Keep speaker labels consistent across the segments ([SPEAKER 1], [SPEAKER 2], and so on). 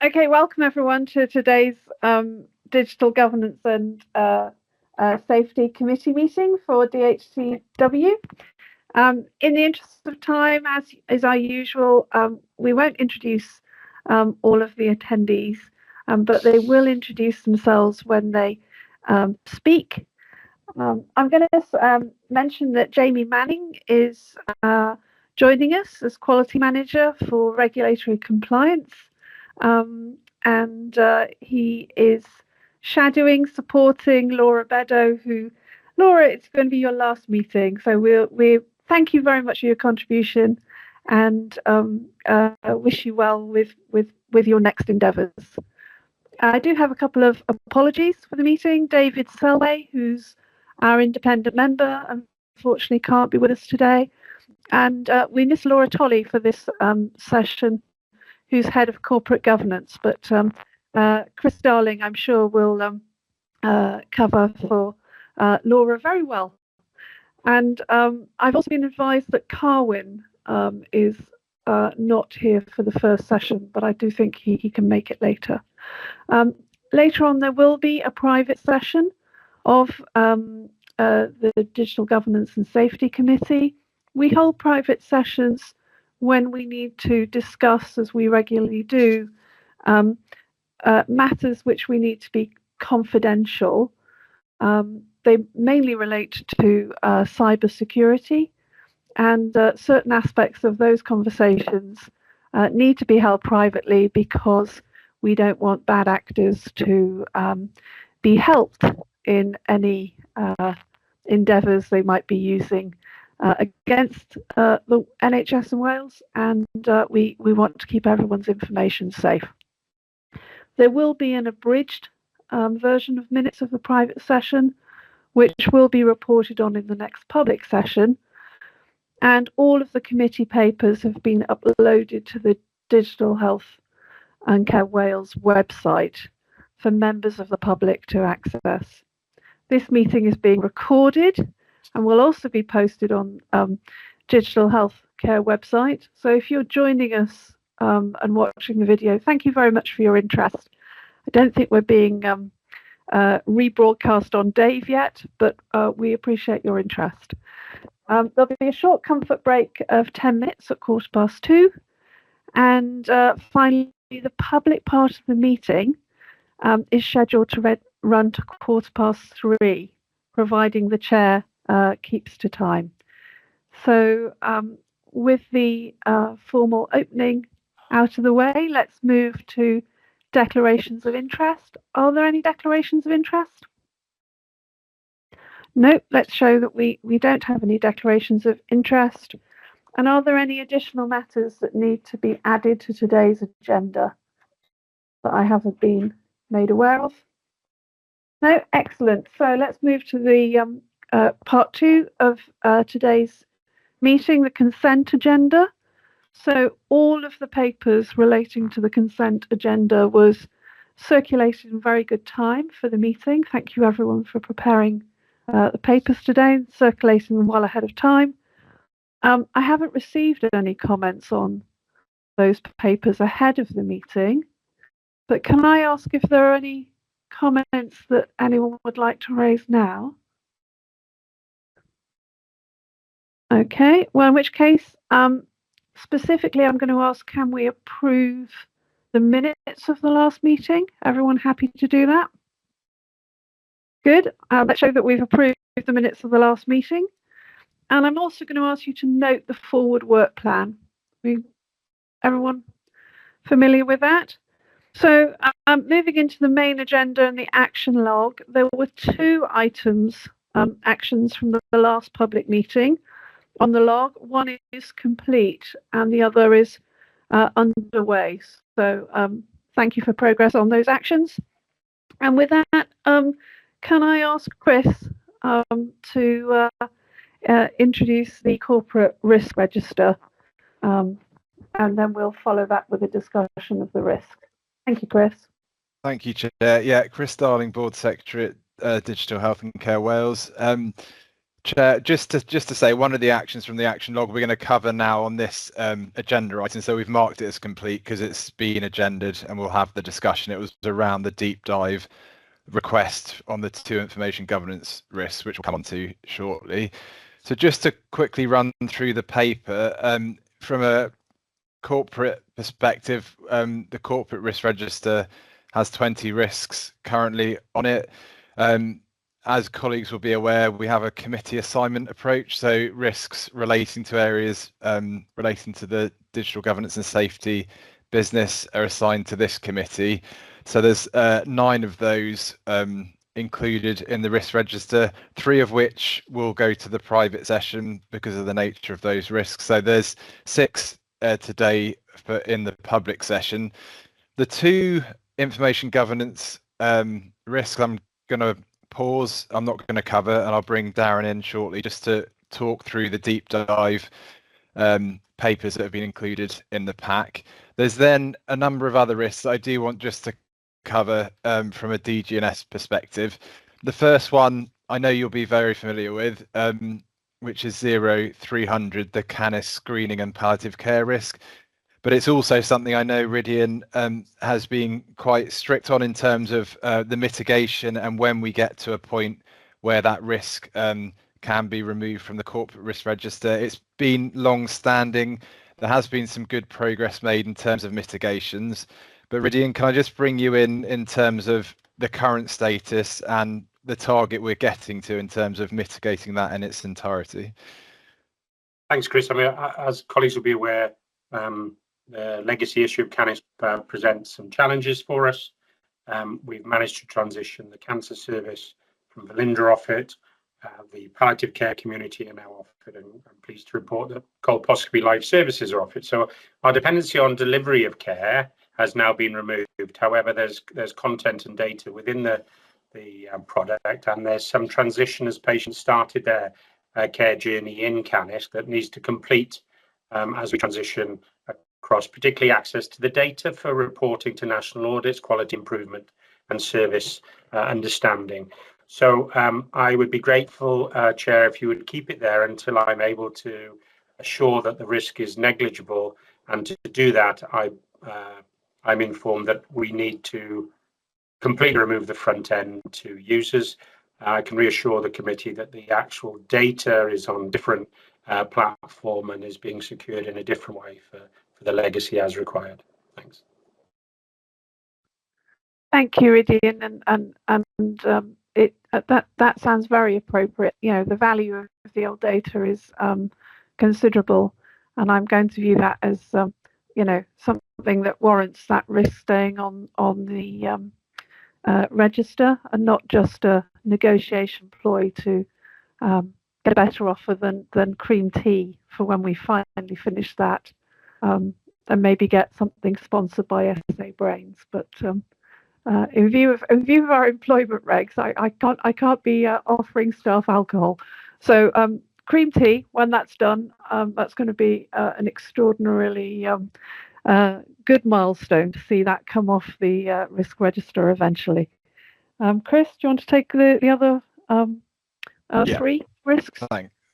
[SPEAKER 1] Okay, welcome everyone to today's Digital Governance and Safety Committee meeting for DHCW. In the interest of time, as is our usual, we won't introduce all of the attendees, but they will introduce themselves when they speak. I'm going to mention that Jamie Manning is joining us as Quality Manager for Regulatory Compliance. And he is shadowing, supporting Laura Beddoe, Laura, it's going to be your last meeting. So we thank you very much for your contribution and wish you well with your next endeavours. I do have a couple of apologies for the meeting. David Selway, who's our independent member, unfortunately can't be with us today. And we miss Laura Tolley for this session, who's head of corporate governance. But Chris Darling, I'm sure, will cover for Laura very well. And I've also been advised that Carwyn is not here for the first session, but I do think he can make it later. Later on, there will be a private session of the Digital Governance and Safety Committee. We hold private sessions when we need to discuss, as we regularly do, matters which we need to be confidential. They mainly relate to cyber security, and certain aspects of those conversations need to be held privately because we don't want bad actors to be helped in any endeavours they might be using against the NHS in Wales, and we want to keep everyone's information safe. There will be an abridged version of minutes of the private session, which will be reported on in the next public session, and all of the committee papers have been uploaded to the Digital Health and Care Wales website for members of the public to access. This meeting is being recorded and will also be posted on Digital Health Care website. So if you're joining us and watching the video, thank you very much for your interest. I don't think we're being rebroadcast on Dave yet, but we appreciate your interest. There'll be a short comfort break of 10 minutes at 2:15. And finally, the public part of the meeting is scheduled to run to 3:15, providing the chair keeps to time. So with the formal opening out of the way, let's move to declarations of interest. Are there any declarations of interest? No, let's show that we don't have any declarations of interest. And are there any additional matters that need to be added to today's agenda that I haven't been made aware of? No, excellent. So let's move to the part 2 of today's meeting, the consent agenda. So all of the papers relating to the consent agenda was circulated in very good time for the meeting. Thank you everyone for preparing the papers today and circulating them well ahead of time. I haven't received any comments on those papers ahead of the meeting, but can I ask if there are any comments that anyone would like to raise now? Okay, well, in which case, specifically, I'm going to ask, can we approve the minutes of the last meeting? Everyone happy to do that? Good. Let's show that we've approved the minutes of the last meeting. And I'm also going to ask you to note the forward work plan. Everyone familiar with that? So moving into the main agenda and the action log, there were 2 items, actions from the last public meeting on the log. One is complete and the other is underway. So thank you for progress on those actions. And with that, can I ask Chris to introduce the corporate risk register, and then we'll follow that with a discussion of the risk. Thank you, Chris.
[SPEAKER 2] Thank you, Chair. Yeah, Chris Darling, Board Secretary at Digital Health and Care Wales. Chair, just to say, one of the actions from the action log we're going to cover now on this agenda item. So we've marked it as complete because it's been agendaed, and we'll have the discussion. It was around the deep dive request on the 2 information governance risks, which we'll come on to shortly. So just to quickly run through the paper, from a corporate perspective, the corporate risk register has 20 risks currently on it. As colleagues will be aware, we have a committee assignment approach, so risks relating to areas relating to the digital governance and safety business are assigned to this committee. So there's 9 of those included in the risk register, 3 of which will go to the private session because of the nature of those risks. So there's 6 today in the public session. The 2 information governance risks I'm going to pause, I'm not going to cover, and I'll bring Darren in shortly just to talk through the deep dive papers that have been included in the pack. There's then a number of other risks I do want just to cover from a DG&S perspective. The first one I know you'll be very familiar with, which is 0300, the Canis screening and palliative care risk. But it's also something I know Ridian has been quite strict on in terms of the mitigation and when we get to a point where that risk can be removed from the corporate risk register. It's been long standing. There has been some good progress made in terms of mitigations. But Ridian, can I just bring you in terms of the current status and the target we're getting to in terms of mitigating that in its entirety?
[SPEAKER 3] Thanks, Chris. I mean, as colleagues will be aware, the legacy issue of Canis presents some challenges for us. We've managed to transition the cancer service from Belinda off it. The palliative care community are now off it, and I'm pleased to report that colposcopy life services are off it. So our dependency on delivery of care has now been removed. However, there's content and data within the product, and there's some transition as patients started their care journey in Canis that needs to complete as we transition across, particularly access to the data for reporting to national audits, quality improvement and service understanding. So I would be grateful, Chair, if you would keep it there until I'm able to assure that the risk is negligible. And to do that, I'm informed that we need to completely remove the front end to users. I can reassure the committee that the actual data is on different platform and is being secured in a different way for the legacy as required. Thanks.
[SPEAKER 1] Thank you, Ridian, and that sounds very appropriate. You know, the value of the old data is considerable, and I'm going to view that as you know, something that warrants that risk staying on the register, and not just a negotiation ploy to get a better offer than cream tea for when we finally finish that, and maybe get something sponsored by SA Brains. But in view of our employment regs, I can't be offering staff alcohol. So cream tea, when that's done, that's going to be an extraordinarily good milestone to see that come off the risk register eventually. Chris, do you want to take the other 3 risks?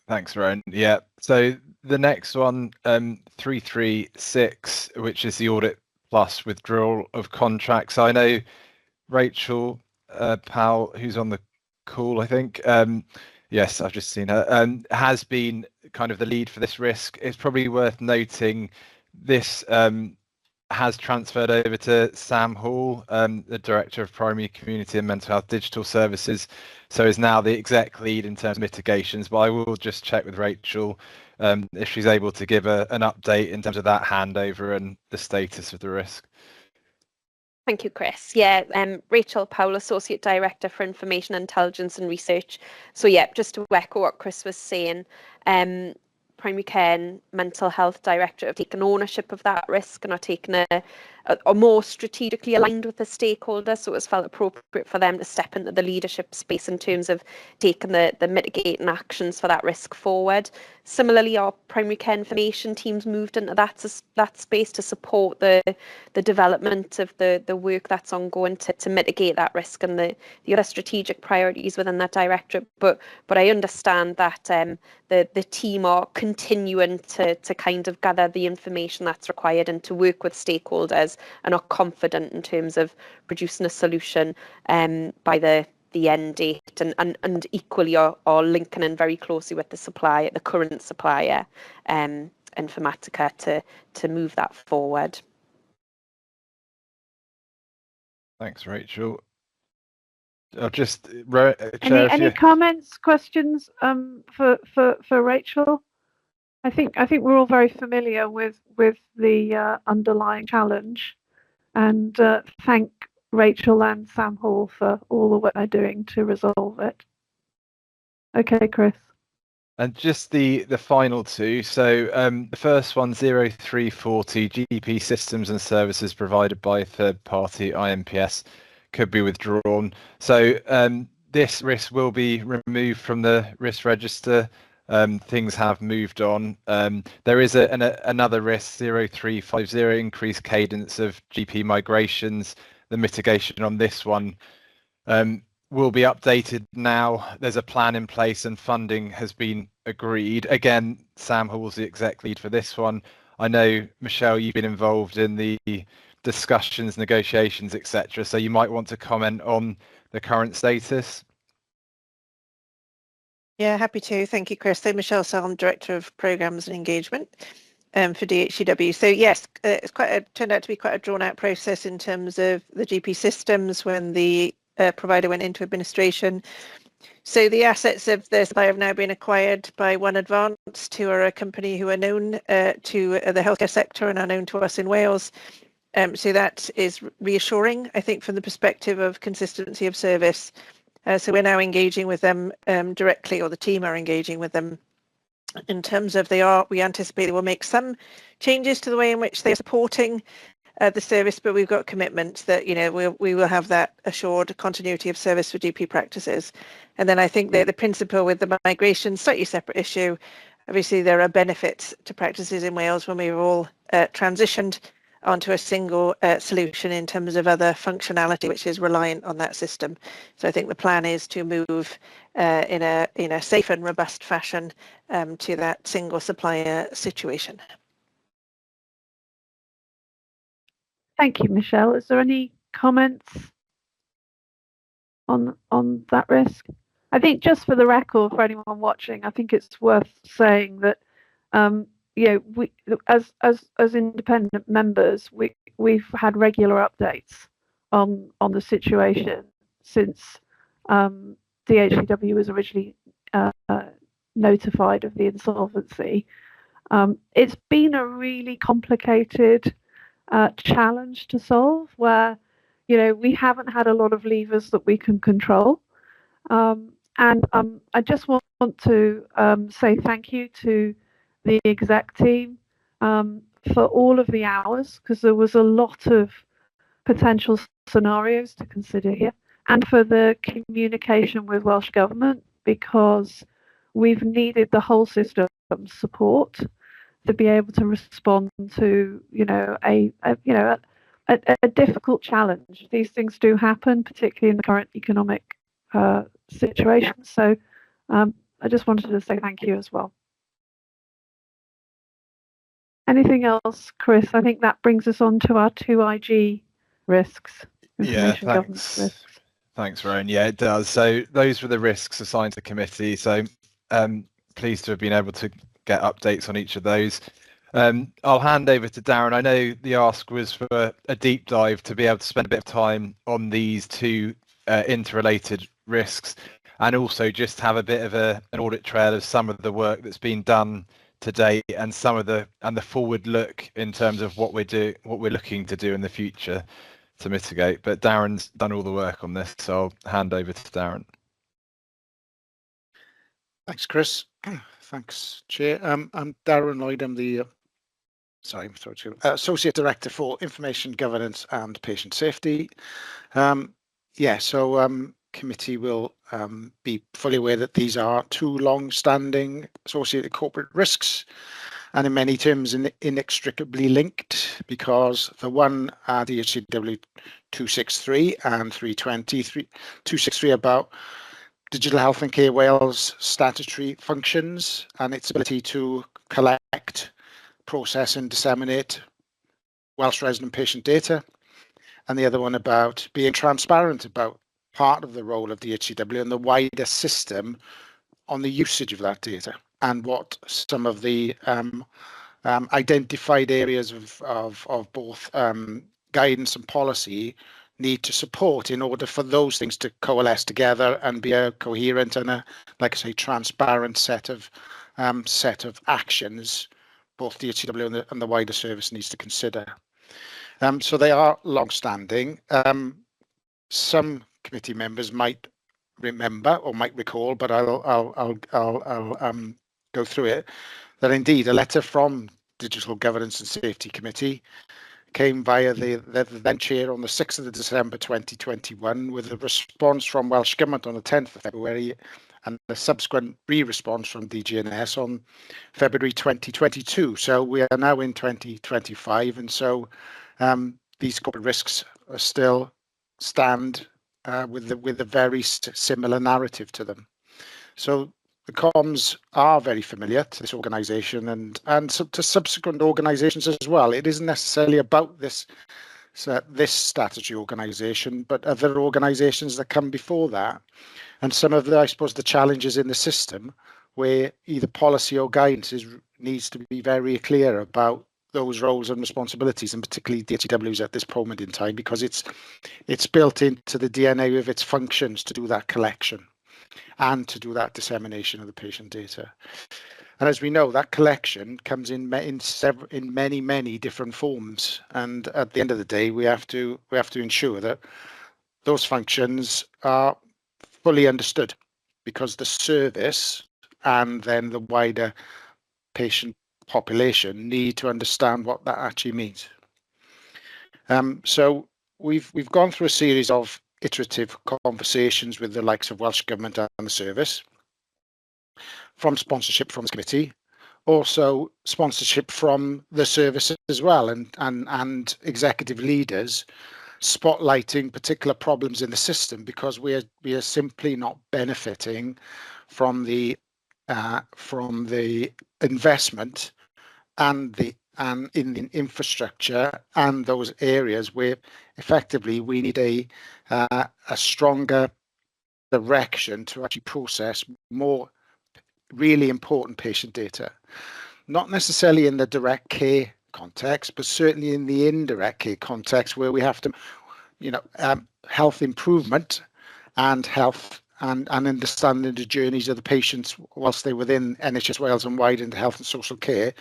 [SPEAKER 2] Thanks, Rowan. Yeah. So the next one, 336, which is the audit plus withdrawal of contracts. I know Rachel Powell, who's on the call, I think. Yes, I've just seen her. Has been kind of the lead for this risk. It's probably worth noting this has transferred over to Sam Hall, the Director of Primary Community and Mental Health Digital Services, so is now the exec lead in terms of mitigations. But I will just check with Rachel if she's able to give an update in terms of that handover and the status of the risk.
[SPEAKER 4] Thank you, Chris. Yeah, Rachel Powell, Associate Director for Information Intelligence and Research. So yeah, just to echo what Chris was saying, Primary Care and Mental Health Director have taken ownership of that risk and are taking are more strategically aligned with the stakeholders, so it was felt appropriate for them to step into the leadership space in terms of taking the mitigating actions for that risk forward. Similarly, our primary care information teams moved into that space to support the development of the work that's ongoing to mitigate that risk and the other strategic priorities within that directorate. But I understand that the team are continuing to kind of gather the information that's required and to work with stakeholders, and are confident in terms of producing a solution by the end date, and equally are linking in very closely with the current supplier, Informatica, to move that forward.
[SPEAKER 2] Thanks, Rachel. I'll just
[SPEAKER 1] any comments, questions for Rachel? I think we're all very familiar with the underlying challenge, and thank Rachel and Sam Hall for all the work they're doing to resolve it. Okay, Chris.
[SPEAKER 2] And just the final two. So the first one, 0340, GP systems and services provided by third-party IMPS could be withdrawn. So this risk will be removed from the risk register. Things have moved on. There is another risk, 0350, increased cadence of GP migrations. The mitigation on this one will be updated now. There's a plan in place and funding has been agreed. Again, Sam Hall's the exec lead for this one. I know, Michelle, you've been involved in the discussions, negotiations, etc. So you might want to comment on the current status.
[SPEAKER 5] Yeah, happy to. Thank you, Chris. So Michelle Salm, Director of Programmes and Engagement for DHCW. So yes, it's turned out to be quite a drawn-out process in terms of the GP systems when the provider went into administration. So the assets of the supplier have now been acquired by One Advanced, who are a company who are known to the healthcare sector and are known to us in Wales. So that is reassuring, I think, from the perspective of consistency of service. So we're now engaging with them directly, or the team are engaging with them. In terms of we anticipate they will make some changes to the way in which they're supporting the service, but we've got commitment that we will have that assured continuity of service for GP practices. And then I think that the principle with the migration, slightly separate issue. Obviously, there are benefits to practices in Wales when we've all transitioned onto a single solution in terms of other functionality which is reliant on that system. So I think the plan is to move in a safe and robust fashion to that single supplier situation.
[SPEAKER 1] Thank you, Michelle. Is there any comments on that risk? I think, just for the record, for anyone watching, I think it's worth saying that we, as independent members, we've had regular updates on the situation since DHCW was originally notified of the insolvency. It's been a really complicated challenge to solve, where we haven't had a lot of levers that we can control, and I just want to say thank you to the exec team for all of the hours, because there was a lot of potential scenarios to consider here, and for the communication with Welsh Government, because we've needed the whole system support to be able to respond to a difficult challenge. These things do happen, particularly in the current economic situation. So I just wanted to say thank you as well. Anything else, Chris? I think that brings us on to our 2IG risks.
[SPEAKER 2] Yeah, thanks.
[SPEAKER 1] Risks.
[SPEAKER 2] Thanks, Rowan. Yeah, it does. So those were the risks assigned to the committee. So pleased to have been able to get updates on each of those. I'll hand over to Darren. I know the ask was for a deep dive to be able to spend a bit of time on these two interrelated risks, and also just have a bit of an audit trail of some of the work that's been done today and some of the forward look in terms of what we're looking to do in the future to mitigate. But Darren's done all the work on this, so I'll hand over to Darren.
[SPEAKER 6] Thanks, Chris. Thanks, Chair. I'm Darren Lloyd. I'm the Associate Director for Information Governance and Patient Safety. Committee will be fully aware that these are two long-standing associated corporate risks, and in many terms inextricably linked, because the one DHCW 263 and 320. 263 about Digital Health and Care Wales statutory functions and its ability to collect, process and disseminate Welsh resident patient data, and the other one about being transparent about part of the role of DHCW and the wider system on the usage of that data, and what some of the identified areas of both guidance and policy need to support in order for those things to coalesce together and be a coherent and a, like I say, transparent set of actions both DHCW and the wider service needs to consider. So they are long-standing. Some committee members might remember or might recall, but I'll go through it, that indeed a letter from Digital Governance and Safety Committee came via the then chair on the 6th of December 2021 with a response from Welsh Government on the 10th of February and a subsequent re-response from DGNS on February 2022. So we are now in 2025, and so these corporate risks are still stand with a very similar narrative to them. So the comms are very familiar to this organisation and to subsequent organisations as well. It isn't necessarily about this statutory organisation, but other organisations that come before that. And some of the, I suppose, the challenges in the system where either policy or guidance needs to be very clear about those roles and responsibilities, and particularly DHCW's at this moment in time, because it's built into the DNA of its functions to do that collection and to do that dissemination of the patient data. And as we know, that collection comes in many different forms. And at the end of the day, we have to ensure that those functions are fully understood, because the service and then the wider patient population need to understand what that actually means. So we've gone through a series of iterative conversations with the likes of Welsh Government and the service, from sponsorship from the committee, also sponsorship from the service as well, and executive leaders spotlighting particular problems in the system, because we are simply not benefiting from the investment and in the infrastructure and those areas where effectively we need a stronger direction to actually process more really important patient data, not necessarily in the direct care context, but certainly in the indirect care context, where we have to, health improvement and health and understanding the journeys of the patients whilst they're within NHS Wales and wide into health and social care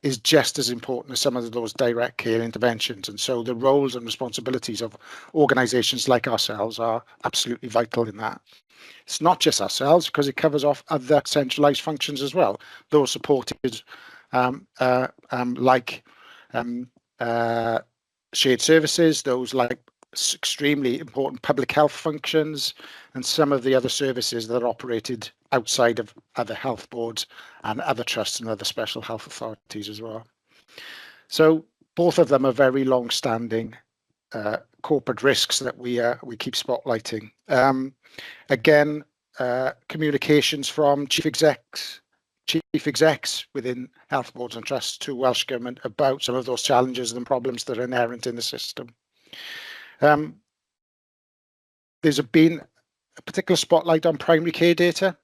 [SPEAKER 6] is just as important as some of those direct care interventions. And so the roles and responsibilities of organisations like ourselves are absolutely vital in that. It's not just ourselves, because it covers off other centralised functions as well. Those supported like shared services, those like extremely important public health functions, and some of the other services that are operated outside of other health boards and other trusts and other special health authorities as well. So both of them are very long-standing corporate risks that we keep spotlighting. Again, communications from chief execs within health boards and trusts to Welsh Government about some of those challenges and problems that are inherent in the system. There's been a particular spotlight on primary care data,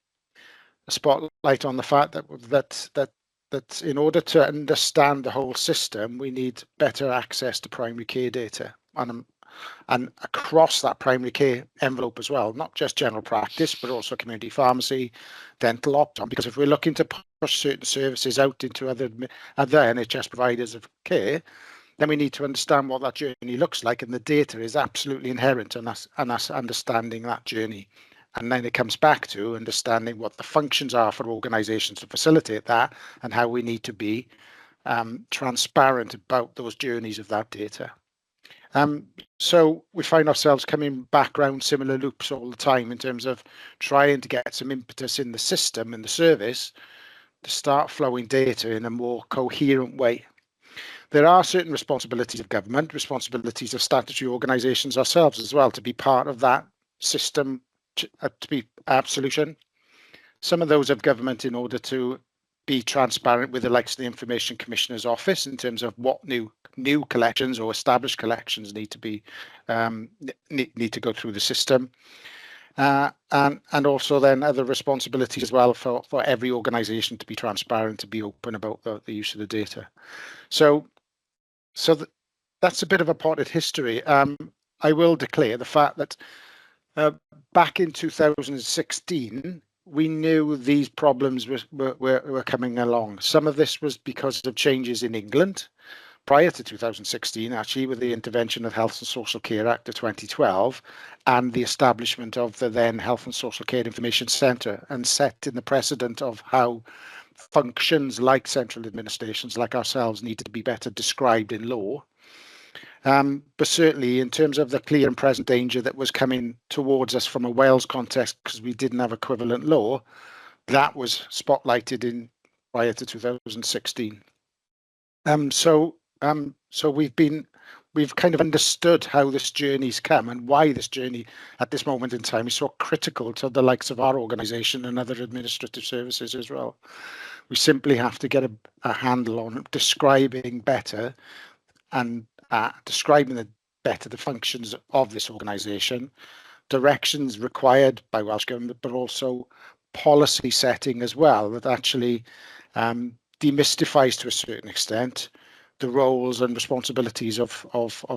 [SPEAKER 6] a spotlight on the fact that in order to understand the whole system, we need better access to primary care data and across that primary care envelope as well, not just general practice, but also community pharmacy, dental, optom, because if we're looking to push certain services out into other NHS providers of care, then we need to understand what that journey looks like, and the data is absolutely inherent in us understanding that journey. And then it comes back to understanding what the functions are for organisations to facilitate that, and how we need to be transparent about those journeys of that data. So we find ourselves coming back around similar loops all the time in terms of trying to get some impetus in the system and the service to start flowing data in a more coherent way. There are certain responsibilities of government, responsibilities of statutory organisations ourselves as well, to be part of that system to be solution. Some of those of government in order to be transparent with the likes of the Information Commissioner's Office in terms of what new collections or established collections need to be need to go through the system, and also then other responsibilities as well for every organisation to be transparent, to be open about the use of the data. So that's a bit of a potted history. I will declare the fact that back in 2016. We knew these problems were coming along. Some of this was because of changes in England prior to 2016, actually, with the intervention of Health and Social Care Act of 2012 and the establishment of the then Health and Social Care Information Centre, and setting the precedent of how functions like central administrations like ourselves needed to be better described in law. But certainly in terms of the clear and present danger that was coming towards us from a Wales context, because we didn't have equivalent law, that was spotlighted in prior to 2016. So we've kind of understood how this journey's come and why this journey at this moment in time is so critical to the likes of our organisation and other administrative services as well. We simply have to get a handle on describing better and describing better the functions of this organisation, directions required by Welsh Government, but also policy setting as well that actually demystifies to a certain extent the roles and responsibilities of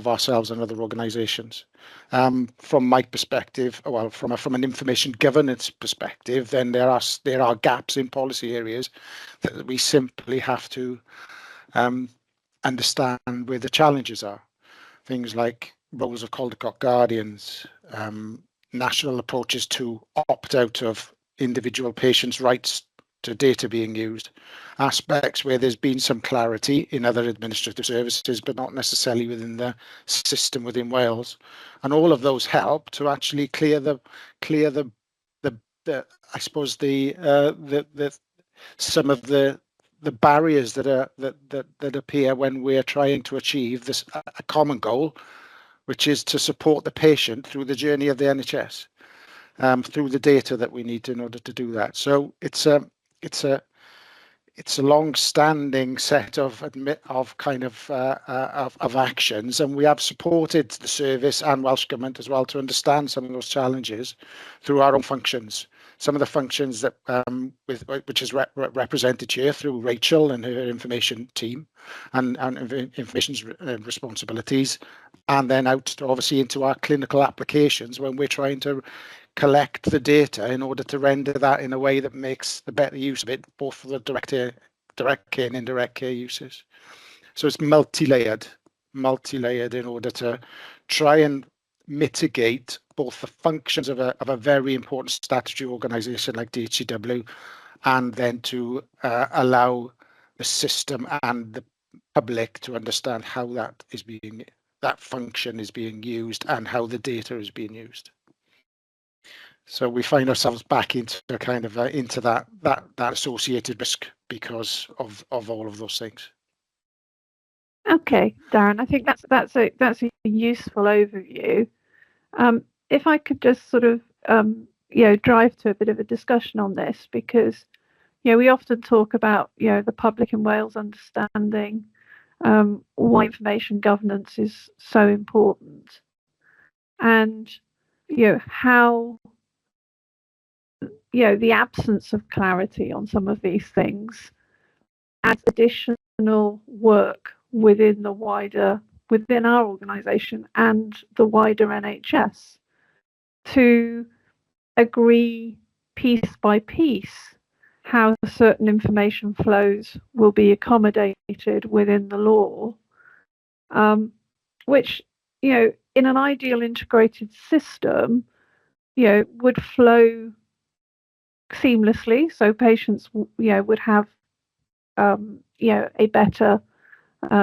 [SPEAKER 6] ourselves and other organisations. From my perspective, well, from an information governance perspective, then there are gaps in policy areas that we simply have to understand where the challenges are. Things like roles of Caldecott guardians, national approaches to opt out of individual patients' rights to data being used, aspects where there's been some clarity in other administrative services, but not necessarily within the system within Wales, and all of those help to actually clear the I suppose some of the barriers that appear when we're trying to achieve this a common goal, which is to support the patient through the journey of the NHS, through the data that we need in order to do that. So it's a long-standing set of actions, and we have supported the service and Welsh Government as well to understand some of those challenges through our own functions. Some of the functions that which is represented here through Rachel and her information team and information's responsibilities, and then out obviously into our clinical applications when we're trying to collect the data in order to render that in a way that makes the better use of it, both for the direct care and indirect care uses. So it's multi-layered in order to try and mitigate both the functions of a very important statutory organisation like DHCW, and then to allow the system and the public to understand how that function is being used and how the data is being used. So we find ourselves back into into that associated risk because of all of those things.
[SPEAKER 1] Okay, Darren, I think that's a useful overview. If I could just sort of drive to a bit of a discussion on this, because we often talk about the public in Wales understanding why information governance is so important, and how the absence of clarity on some of these things adds additional work within our organisation and the wider NHS to agree piece by piece how certain information flows will be accommodated within the law, which in an ideal integrated system would flow seamlessly, so patients would have a better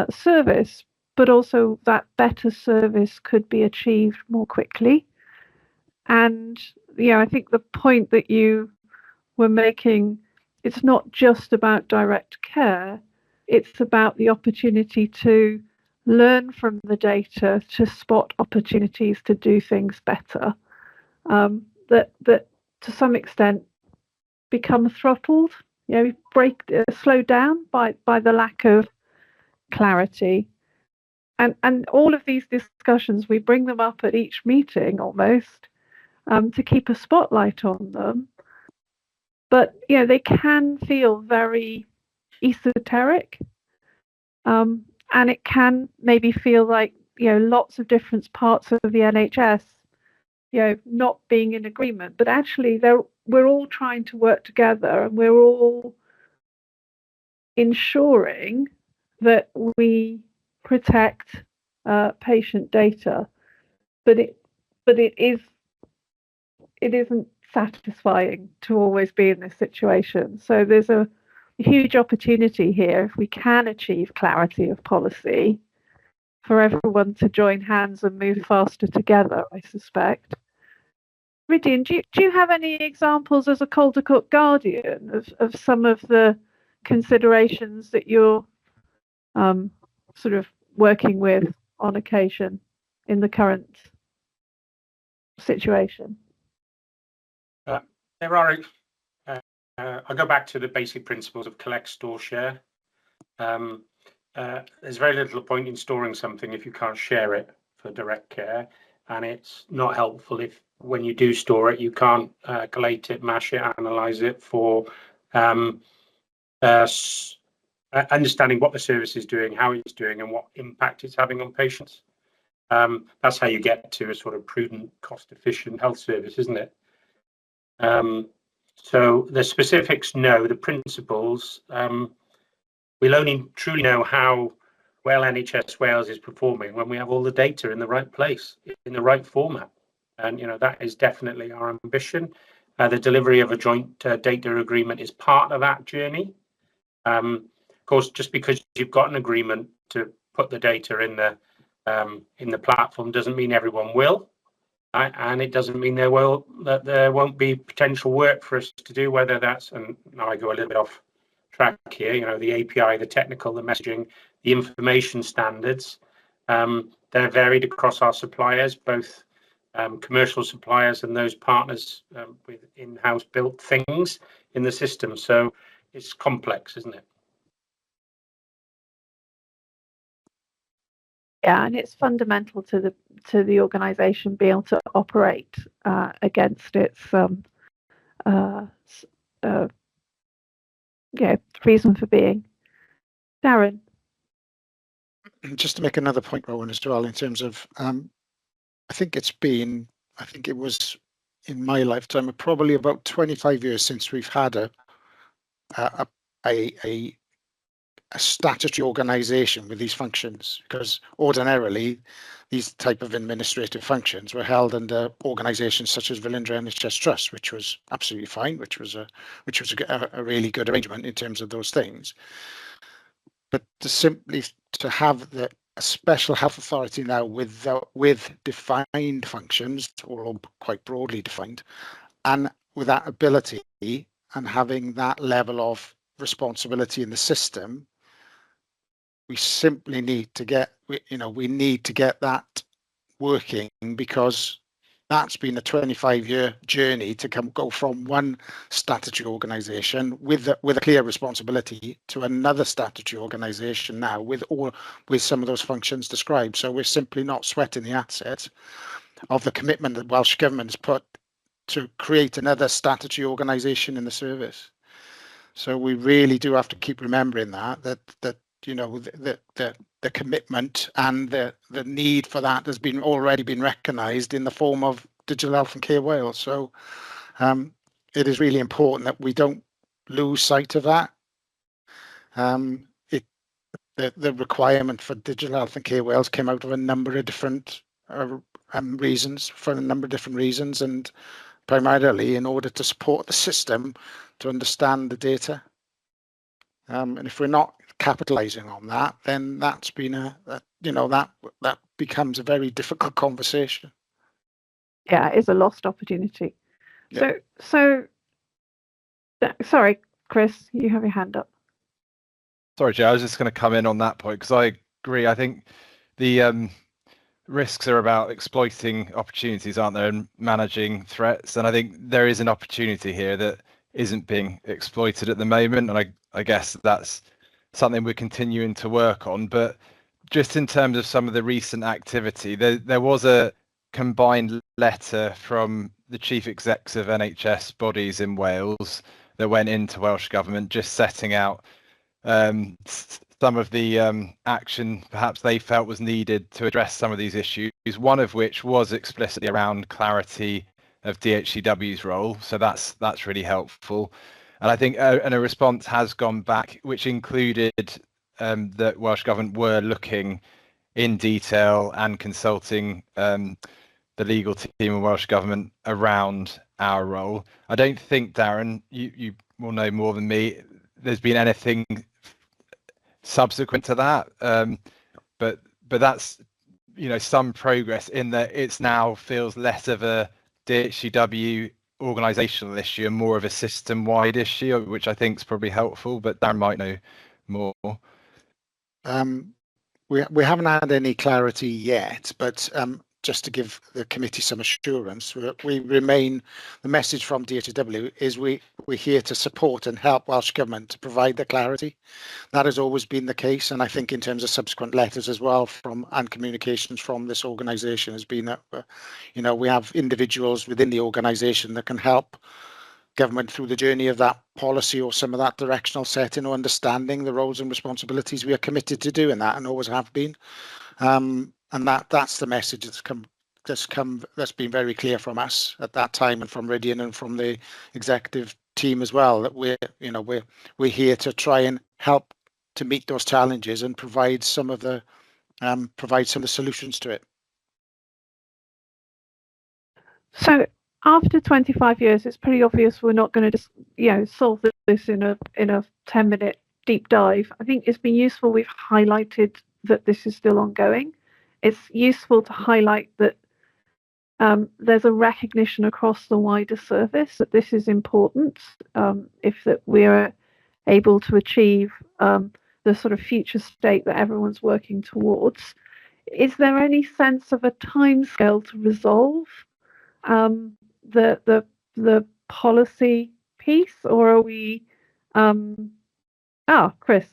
[SPEAKER 1] service, but also that better service could be achieved more quickly. And I think the point that you were making, it's not just about direct care, it's about the opportunity to learn from the data, to spot opportunities to do things better, that to some extent become throttled, slowed down by the lack of clarity. And all of these discussions, we bring them up at each meeting almost, to keep a spotlight on them. But they can feel very esoteric, and it can maybe feel like lots of different parts of the NHS not being in agreement. But actually, we're all trying to work together, and we're all ensuring that we protect patient data. But it isn't satisfying to always be in this situation. So there's a huge opportunity here, if we can achieve clarity of policy, for everyone to join hands and move faster together, I suspect. Ridian, do you have any examples as a Caldecott Guardian of some of the considerations that you're sort of working with on occasion in the current situation?
[SPEAKER 3] There are. I'll go back to the basic principles of collect, store, share. There's very little point in storing something if you can't share it for direct care, and it's not helpful if, when you do store it, you can't collate it, mash it, analyze it for understanding what the service is doing, how it's doing, and what impact it's having on patients. That's how you get to a sort of prudent, cost-efficient health service, isn't it? So the specifics, no. The principles, we'll only truly know how well NHS Wales is performing when we have all the data in the right place, in the right format. And that is definitely our ambition. The delivery of a joint data agreement is part of that journey. Of course, just because you've got an agreement to put the data in the platform doesn't mean everyone will. And it doesn't mean there won't be potential work for us to do, whether that's, and now I go a little bit off track here, the API, the technical, the messaging, the information standards, they're varied across our suppliers, both commercial suppliers and those partners with in-house built things in the system. So it's complex, isn't it?
[SPEAKER 1] Yeah, and it's fundamental to the organisation being able to operate against its reason for being. Darren,
[SPEAKER 6] just to make another point, Rowan, as well, in terms of I think it was in my lifetime probably about 25 years since we've had a statutory organisation with these functions, because ordinarily these type of administrative functions were held under organisations such as Pwyllgor NHS Trust, which was absolutely fine, which was a really good arrangement in terms of those things. But to have a special health authority now with defined functions, or all quite broadly defined, and with that ability and having that level of responsibility in the system, we simply need to get that working, because that's been a 25-year journey to go from one statutory organisation with a clear responsibility to another statutory organisation now with some of those functions described. So we're simply not sweating the asset of the commitment that Welsh Government has put to create another statutory organisation in the service. So we really do have to keep remembering that the commitment and the need for that has already been recognised in the form of Digital Health and Care Wales. So it is really important that we don't lose sight of that. The requirement for Digital Health and Care Wales came out of a number of different reasons, and primarily in order to support the system to understand the data. And if we're not capitalising on that, then that's been that becomes a very difficult conversation.
[SPEAKER 1] Yeah, it's a lost opportunity.
[SPEAKER 6] Yeah.
[SPEAKER 1] So sorry, Chris, you have your hand up.
[SPEAKER 2] Sorry, Joe, I was just going to come in on that point because I agree. I think the risks are about exploiting opportunities, aren't there, and managing threats. And I think there is an opportunity here that isn't being exploited at the moment. And I guess that's something we're continuing to work on. But just in terms of some of the recent activity, there was a combined letter from the chief execs of NHS bodies in Wales that went into Welsh Government, just setting out some of the action perhaps they felt was needed to address some of these issues, one of which was explicitly around clarity of DHCW's role. So that's really helpful. And I think and a response has gone back, which included that Welsh Government were looking in detail and consulting the legal team in Welsh Government around our role. I don't think, Darren, you will know more than me, there's been anything subsequent to that, but that's some progress in that it's now feels less of a DHCW organisational issue and more of a system-wide issue, which I think is probably helpful. But Darren might know more.
[SPEAKER 6] We haven't had any clarity yet, but just to give the committee some assurance, we remain, the message from DHCW is we're here to support and help Welsh Government to provide the clarity. That has always been the case, and I think in terms of subsequent letters as well and communications from this organisation has been that we have individuals within the organisation that can help government through the journey of that policy or some of that directional setting or understanding the roles and responsibilities we are committed to doing that and always have been. And that's the message that's been very clear from us at that time and from Rydian and from the executive team as well, that we're here to try and help to meet those challenges and provide some of the solutions to it.
[SPEAKER 1] So after 25 years, it's pretty obvious we're not going to just solve this in a 10-minute deep dive. I think it's been useful. We've highlighted that this is still ongoing. It's useful to highlight that there's a recognition across the wider service that this is important if that we're able to achieve the sort of future state that everyone's working towards. Is there any sense of a timescale to resolve the policy piece, or are we Chris?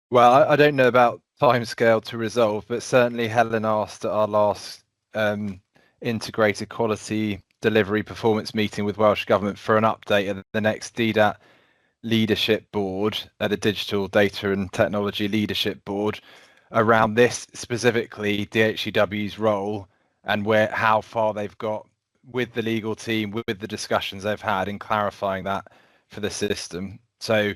[SPEAKER 2] Well, I don't know about timescale to resolve, but certainly Helen asked at our last integrated quality delivery performance meeting with Welsh Government for an update at the next DDAT leadership board, the Digital Data and Technology Leadership Board, around this specifically DHCW's role and how far they've got with the legal team, with the discussions they've had in clarifying that for the system. So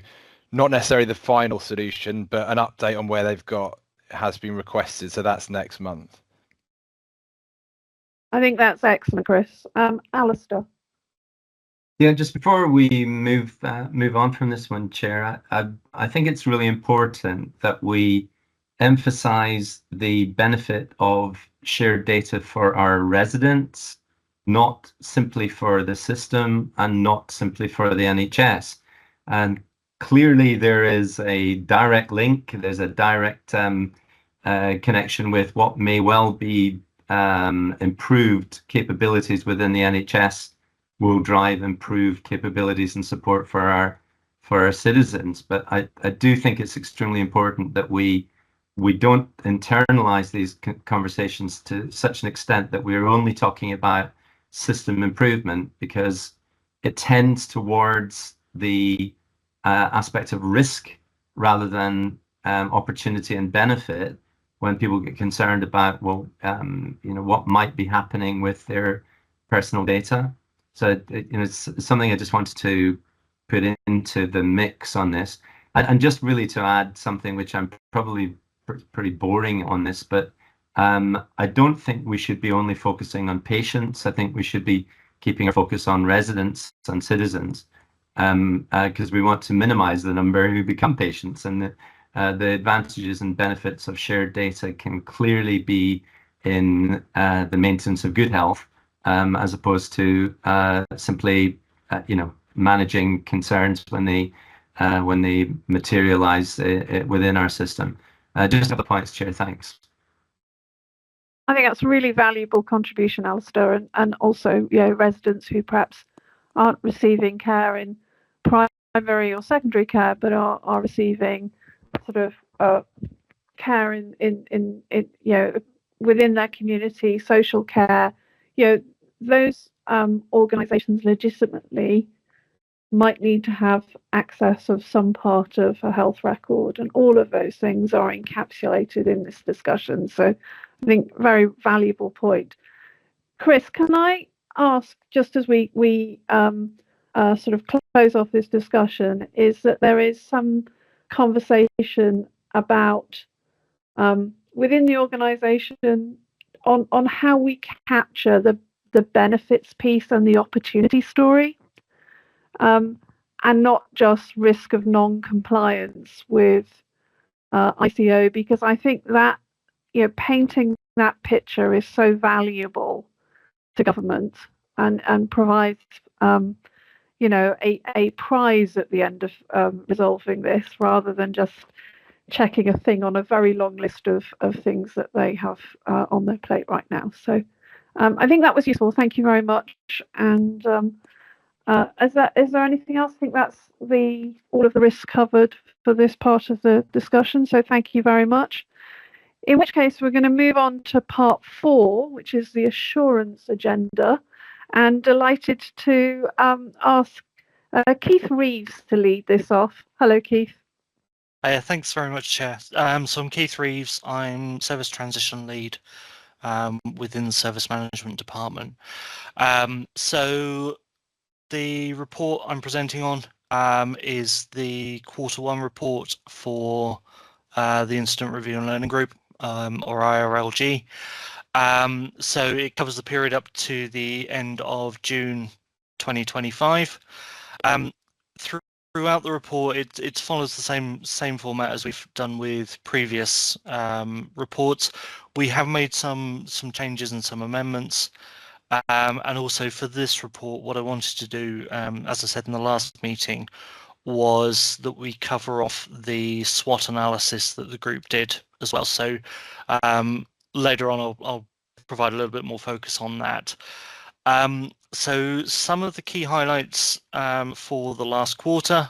[SPEAKER 2] not necessarily the final solution, but an update on where they've got has been requested. So that's next month.
[SPEAKER 1] I think that's excellent, Chris. Alistair.
[SPEAKER 7] Yeah, just before we move on from this one, Chair, I think it's really important that we emphasize the benefit of shared data for our residents, not simply for the system and not simply for the NHS. And clearly there is a direct link, there's a direct connection with what may well be improved capabilities within the NHS will drive improved capabilities and support for our citizens. But I do think it's extremely important that we don't internalize these conversations to such an extent that we're only talking about system improvement, because it tends towards the aspect of risk rather than opportunity and benefit when people get concerned about, what might be happening with their personal data. So it's something I just wanted to put into the mix on this. And just really to add something which I'm probably pretty boring on this, but I don't think we should be only focusing on patients. I think we should be keeping our focus on residents and citizens. because we want to minimize the number who become patients, and the advantages and benefits of shared data can clearly be in the maintenance of good health, as opposed to simply managing concerns when they materialize within our system. Just other points, Chair. Thanks.
[SPEAKER 1] I think that's a really valuable contribution, Alistair, and also, residents who perhaps aren't receiving care in primary or secondary care, but are receiving sort of care in within their community, social care. Those organisations legitimately might need to have access of some part of a health record, and all of those things are encapsulated in this discussion. So I think very valuable point. Chris, can I ask, just as we sort of close off this discussion, is that there is some conversation about within the organisation on how we capture the benefits piece and the opportunity story, and not just risk of non-compliance with ICO, because I think that painting that picture is so valuable to government and provides a prize at the end of resolving this, rather than just checking a thing on a very long list of things that they have on their plate right now. So I think that was useful. Thank you very much. And is there anything else? I think that's all of the risks covered for this part of the discussion. So thank you very much. In which case, we're going to move on to part 4, which is the assurance agenda, and delighted to ask Keith Reeves to lead this off. Hello, Keith.
[SPEAKER 8] Thanks very much, Chair. So I'm Keith Reeves. I'm Service Transition Lead within the Service Management Department. So the report I'm presenting on is the Q1 report for the Incident Review and Learning Group, or IRLG. So it covers the period up to the end of June 2025. Throughout the report, it follows the same format as we've done with previous reports. We have made some changes and some amendments, and also for this report, what I wanted to do, as I said in the last meeting, was that we cover off the SWOT analysis that the group did as well. So later on, I'll provide a little bit more focus on that. So some of the key highlights for the last quarter,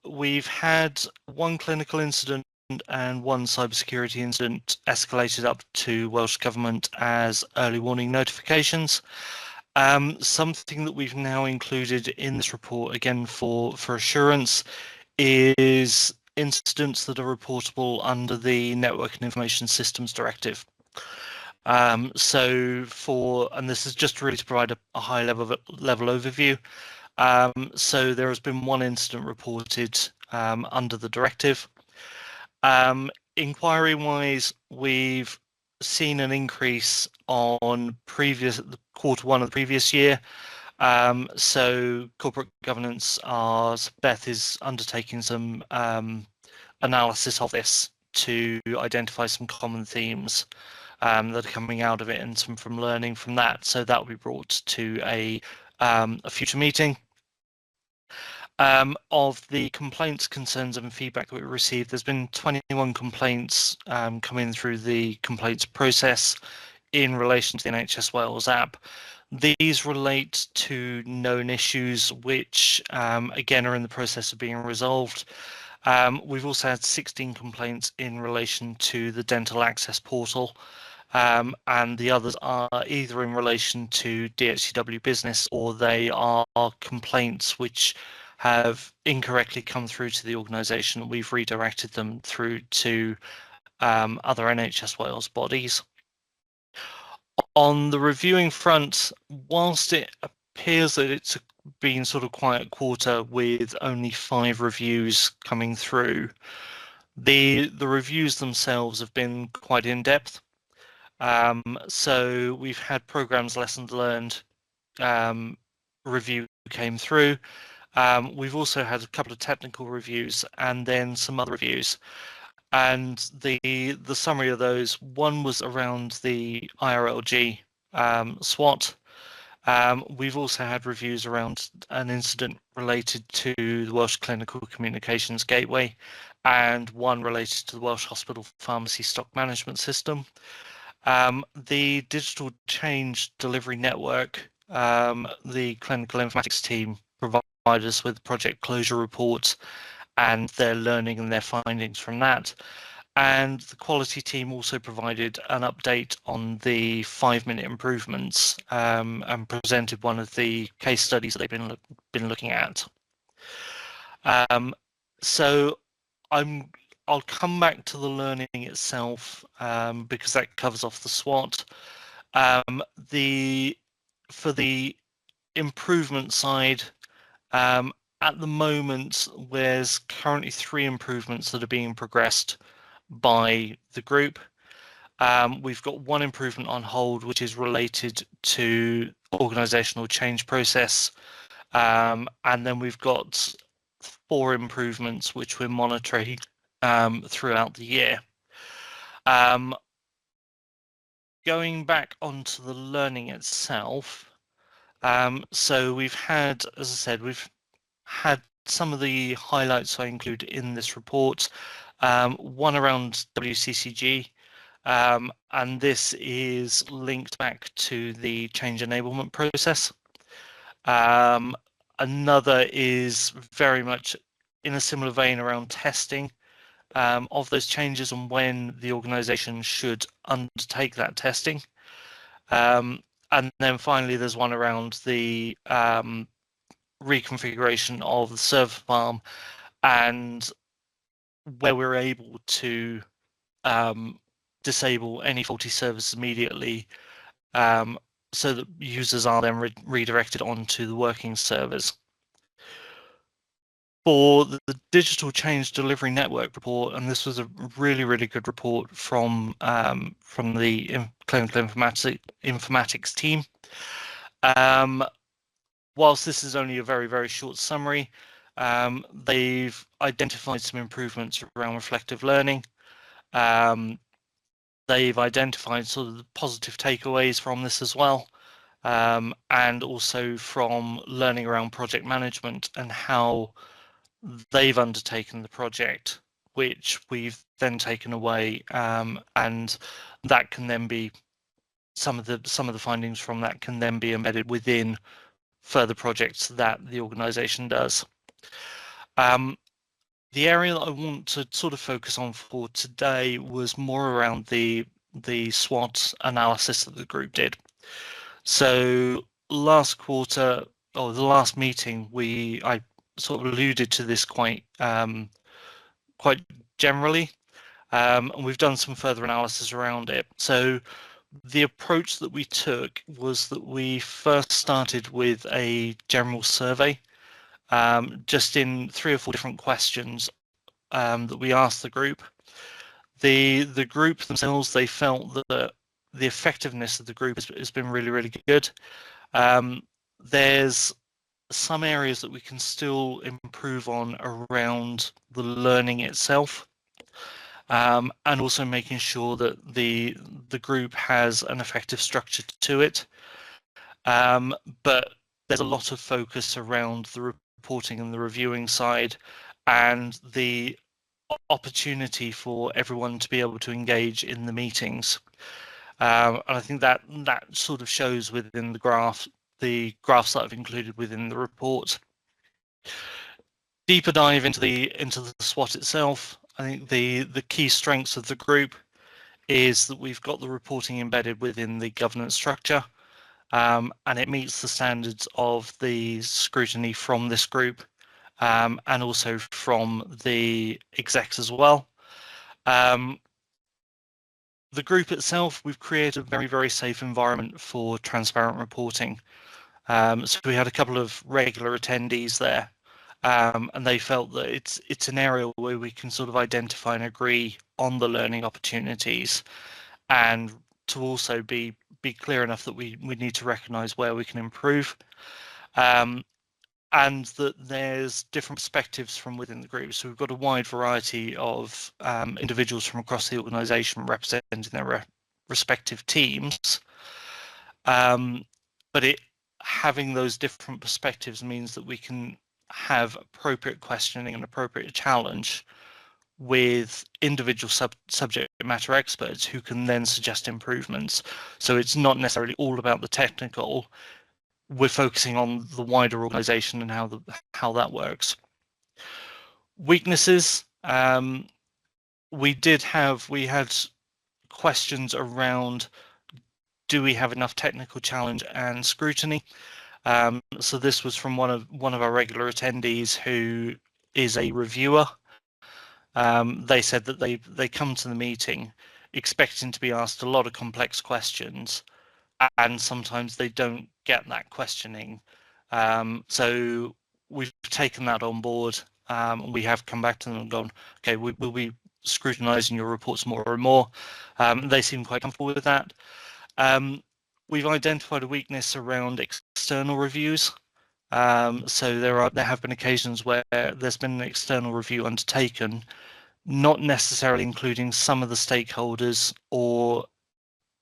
[SPEAKER 8] we've had one clinical incident and one cybersecurity incident escalated up to Welsh Government as early warning notifications. Something that we've now included in this report, again for assurance, is incidents that are reportable under the Network and Information Systems Directive. And this is just really to provide a high level overview. So there has been one incident reported under the directive. Inquiry wise, we've seen an increase on Q1 of the previous year. So corporate governance, Beth is undertaking some analysis of this to identify some common themes that are coming out of it, and some from learning from that. So that will be brought to a future meeting. Of the complaints, concerns and feedback that we received, there's been 21 complaints coming through the complaints process in relation to the NHS Wales app. These relate to known issues which again are in the process of being resolved. We've also had 16 complaints in relation to the dental access portal, and the others are either in relation to DHCW business, or they are complaints which have incorrectly come through to the organisation. We've redirected them through to other NHS Wales bodies. On the reviewing front, whilst it appears that it's been sort of quiet quarter with only 5 reviews coming through, the reviews themselves have been quite in-depth. So we've had programmes lessons learned review came through. We've also had a couple of technical reviews and then some other reviews. And the summary of those, one was around the IRLG SWOT. We've also had reviews around an incident related to the Welsh Clinical Communications Gateway and one related to the Welsh Hospital Pharmacy Stock Management System. The Digital Change Delivery Network, the Clinical Informatics team provided us with project closure reports and their learning and their findings from that. And the quality team also provided an update on the 5-minute improvements and presented one of the case studies that they've been looking at. So I'll come back to the learning itself because that covers off the SWOT. For the improvement side, at the moment, there's currently 3 improvements that are being progressed by the group. We've got 1 improvement on hold, which is related to organizational change process. And then we've got 4 improvements, which we're monitoring throughout the year. Going back onto the learning itself, so we've had, as I said, we've had some of the highlights I include in this report, one around WCCG, and this is linked back to the change enablement process. Another is very much in a similar vein around testing of those changes and when the organization should undertake that testing. And then finally, there's one around the reconfiguration of the server farm and where we're able to disable any faulty servers immediately so that users are then redirected onto the working servers. For the Digital Change Delivery Network report, and this was a really, really good report from the Clinical Informatics team. Whilst this is only a very, very short summary, they've identified some improvements around reflective learning. They've identified sort of the positive takeaways from this as well, and also from learning around project management and how they've undertaken the project, which we've then taken away, and that can then be some of the findings from that can then be embedded within further projects that the organisation does. The area that I want to sort of focus on for today was more around the SWOT analysis that the group did. So last quarter, or the last meeting, I sort of alluded to this quite generally, and we've done some further analysis around it. So the approach that we took was that we first started with a general survey, just in 3 or 4 different questions that we asked the group. The group themselves, they felt that the effectiveness of the group has been really, really good. There's some areas that we can still improve on around the learning itself, and also making sure that the group has an effective structure to it. But there's a lot of focus around the reporting and the reviewing side and the opportunity for everyone to be able to engage in the meetings. And I think that sort of shows within the graphs that I've included within the report. Deeper dive into the SWOT itself, I think the key strengths of the group is that we've got the reporting embedded within the governance structure, and it meets the standards of the scrutiny from this group, and also from the execs as well. The group itself, we've created a very, very safe environment for transparent reporting. So we had a couple of regular attendees there, and they felt that it's an area where we can sort of identify and agree on the learning opportunities, and to also be clear enough that we need to recognise where we can improve. and that there's different perspectives from within the group. So we've got a wide variety of individuals from across the organisation representing their respective teams. But having those different perspectives means that we can have appropriate questioning and appropriate challenge with individual subject matter experts who can then suggest improvements. So it's not necessarily all about the technical. We're focusing on the wider organisation and how that works. Weaknesses. We had questions around, do we have enough technical challenge and scrutiny? So this was from one of our regular attendees who is a reviewer. They said that they come to the meeting expecting to be asked a lot of complex questions, and sometimes they don't get that questioning. So we've taken that on board. We have come back to them and gone, okay, we'll be scrutinising your reports more and more. They seem quite comfortable with that. We've identified a weakness around external reviews. So there have been occasions where there's been an external review undertaken, not necessarily including some of the stakeholders or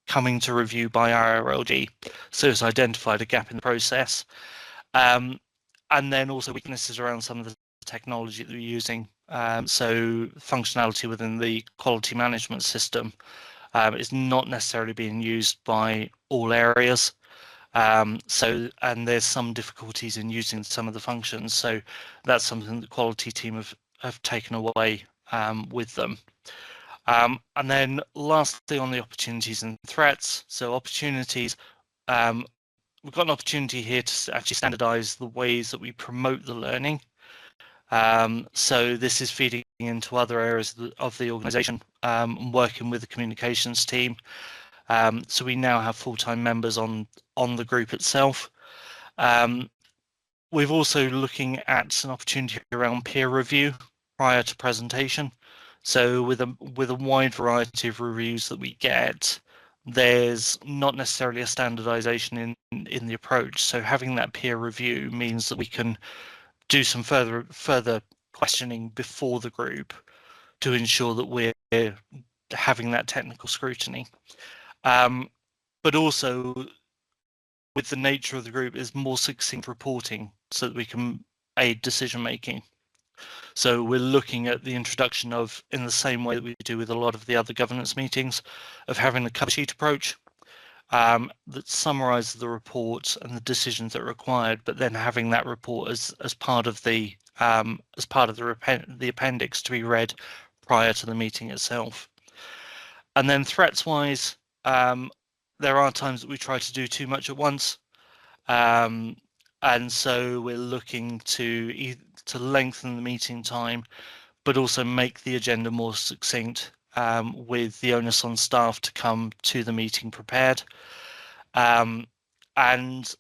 [SPEAKER 8] coming to review by RRLG. So it's identified a gap in the process. And then also weaknesses around some of the technology that we're using. So functionality within the quality management system is not necessarily being used by all areas. And there's some difficulties in using some of the functions. So that's something the quality team have taken away with them. And then lastly, on the opportunities and threats. So opportunities, we've got an opportunity here to actually standardize the ways that we promote the learning. So this is feeding into other areas of the organization, working with the communications team. So we now have full-time members on the group itself. We've also looking at an opportunity around peer review prior to presentation. So with a wide variety of reviews that we get, there's not necessarily a standardization in the approach. So having that peer review means that we can do some further questioning before the group to ensure that we're having that technical scrutiny. But also with the nature of the group is more succinct reporting so that we can aid decision making. So we're looking at the introduction of, in the same way that we do with a lot of the other governance meetings, of having a cover sheet approach that summarises the report and the decisions that are required, but then having that report as part of the appendix to be read prior to the meeting itself. And then threats wise, there are times that we try to do too much at once. And so we're looking to lengthen the meeting time, but also make the agenda more succinct, with the onus on staff to come to the meeting prepared. And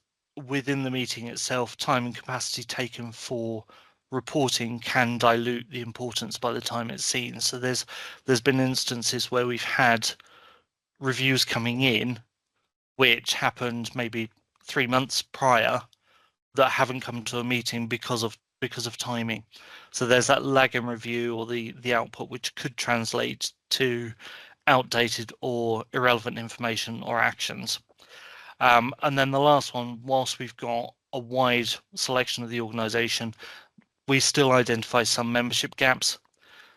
[SPEAKER 8] within the meeting itself, time and capacity taken for reporting can dilute the importance by the time it's seen. So there's been instances where we've had reviews coming in which happened maybe 3 months prior that haven't come to a meeting because of timing. So there's that lag in review or the output which could translate to outdated or irrelevant information or actions. And then the last one, whilst we've got a wide selection of the organisation, we still identify some membership gaps.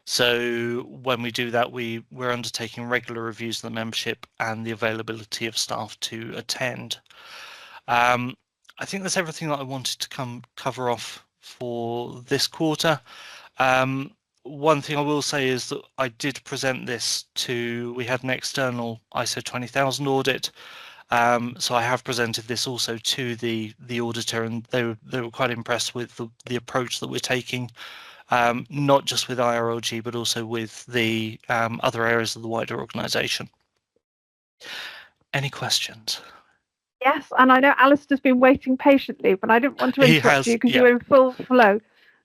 [SPEAKER 8] So when we do that, we're undertaking regular reviews of the membership and the availability of staff to attend. I think that's everything that I wanted to cover off for this quarter. One thing I will say is that I did present this we had an external ISO 20000 audit. So I have presented this also to the auditor, and they were quite impressed with the approach that we're taking, not just with IRLG, but also with the other areas of the wider organisation. Any questions?
[SPEAKER 1] Yes, and I know Alistair's been waiting patiently, but I didn't want to interrupt you because you're in full flow.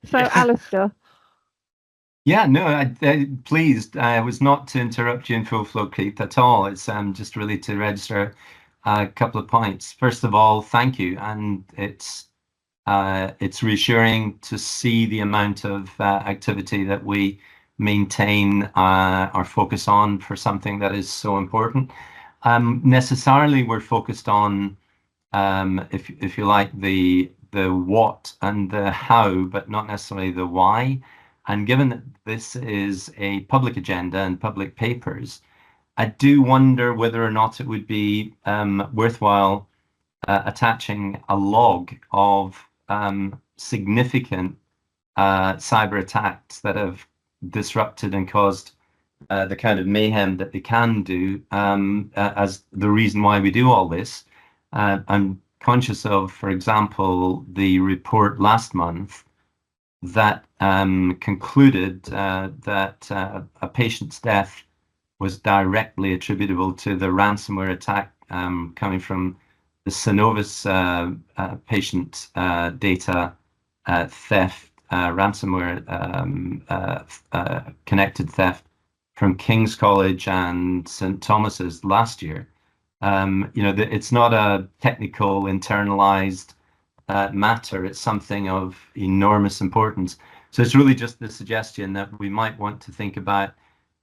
[SPEAKER 1] So, yeah. Alistair.
[SPEAKER 7] Yeah, no, pleased. I was not to interrupt you in full flow, Keith, at all. It's just really to register a couple of points. First of all, thank you. And it's It's reassuring to see the amount of activity that we maintain our focus on for something that is so important. Necessarily, we're focused on, if you like, the what and the how, but not necessarily the why. And given that this is a public agenda and public papers, I do wonder whether or not it would be worthwhile attaching a log of significant cyber attacks that have disrupted and caused the kind of mayhem that they can do as the reason why we do all this. I'm conscious of, for example, the report last month that concluded that a patient's death was directly attributable to the ransomware attack coming from the Synovus patient data theft, ransomware connected theft from King's College and St. Thomas's last year. It's not a technical internalized matter. It's something of enormous importance. So it's really just the suggestion that we might want to think about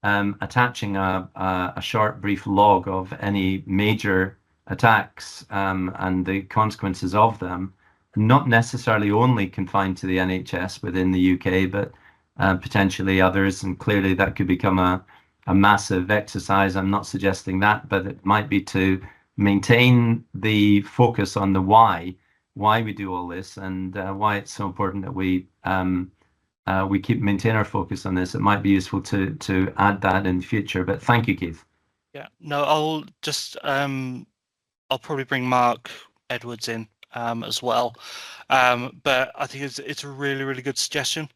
[SPEAKER 7] attaching a short, brief log of any major attacks and the consequences of them, not necessarily only confined to the NHS within the UK, but potentially others. And clearly that could become a massive exercise. I'm not suggesting that, but it might be to maintain the focus on the why we do all this, and why it's so important that we maintain our focus on this. It might be useful to add that in the future. But thank you, Keith.
[SPEAKER 8] Yeah, no, I'll just I'll probably bring Mark Edwards in as well. But I think it's a really, really good suggestion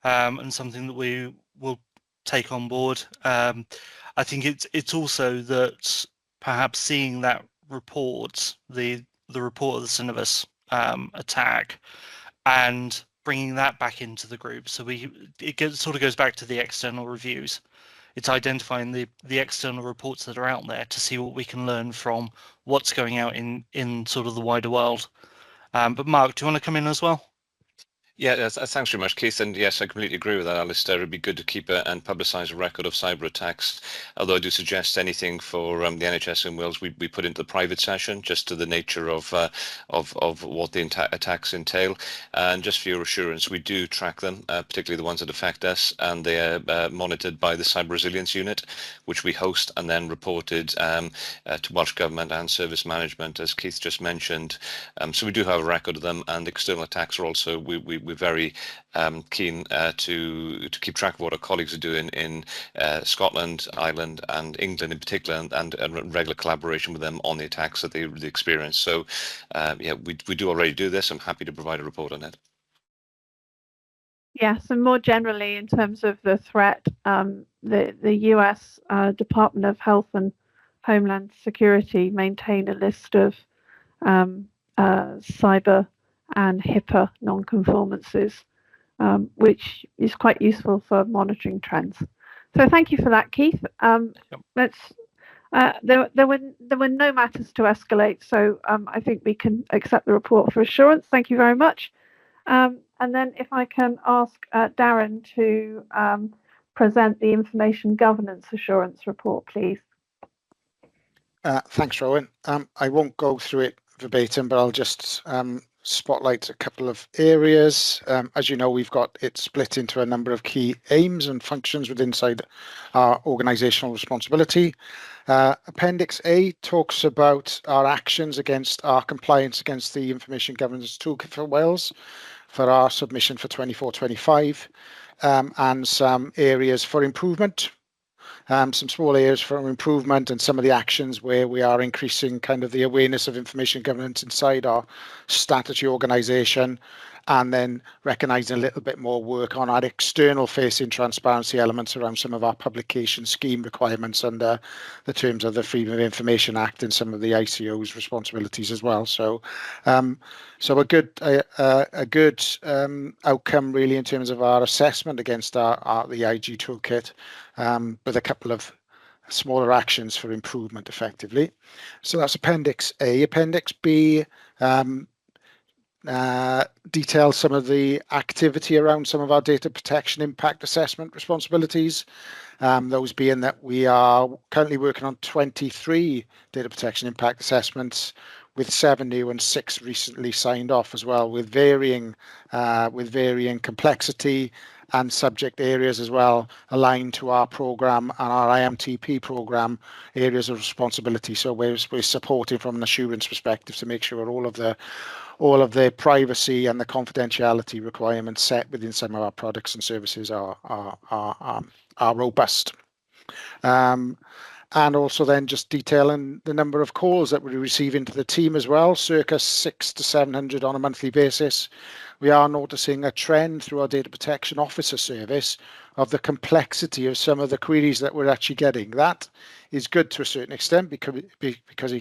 [SPEAKER 8] and something that we will take on board. I think it's also that perhaps seeing that report, the report of the Synovus attack, and bringing that back into the group, so it sort of goes back to the external reviews. It's identifying the external reports that are out there to see what we can learn from what's going out in sort of the wider world. But Mark, do you want to come in as well?
[SPEAKER 9] Yeah, thanks very much, Keith. And yes, I completely agree with that, Alistair. It'd be good to keep and publicise a record of cyber attacks. Although I do suggest anything for the NHS in Wales, we put into the private session, just to the nature of what the attacks entail. And just for your assurance, we do track them, particularly the ones that affect us, and they are monitored by the Cyber Resilience Unit, which we host and then reported to Welsh Government and Service Management, as Keith just mentioned. So we do have a record of them, and external attacks are also, we're very keen to keep track of what our colleagues are doing in Scotland, Ireland and England in particular, and regular collaboration with them on the attacks that they experience. So yeah, we do already do this. I'm happy to provide a report on it.
[SPEAKER 1] Yes, and more generally in terms of the threat, the US Department of Health and Homeland Security maintain a list of cyber and HIPAA non-conformances, which is quite useful for monitoring trends. So thank you for that, Keith. There were no matters to escalate, so I think we can accept the report for assurance. Thank you very much. And then if I can ask Darren to present the Information Governance Assurance report, please.
[SPEAKER 6] Thanks, Rowan. I won't go through it verbatim, but I'll just spotlight a couple of areas. As you know, we've got it split into a number of key aims and functions within our organisational responsibility. Appendix A talks about our actions against our compliance against the Information Governance Toolkit for Wales for our submission for 24-25, and some areas for improvement. Some small areas for improvement and some of the actions where we are increasing kind of the awareness of information governance inside our statutory organisation, and then recognising a little bit more work on our external facing transparency elements around some of our publication scheme requirements under the terms of the Freedom of Information Act and some of the ICO's responsibilities as well. So so a good outcome really in terms of our assessment against the IG toolkit, with a couple of smaller actions for improvement effectively. So that's Appendix A. Appendix B detail some of the activity around some of our data protection impact assessment responsibilities. Those being that we are currently working on 23 data protection impact assessments, with 7 new and 6 recently signed off as well, with varying complexity and subject areas as well, aligned to our program and our IMTP program areas of responsibility. So we're supporting from an assurance perspective to make sure all of the privacy and the confidentiality requirements set within some of our products and services are robust. And also then just detailing the number of calls that we receive into the team as well, circa 600 to 700 on a monthly basis. We are noticing a trend through our data protection officer service of the complexity of some of the queries that we're actually getting. That is good to a certain extent because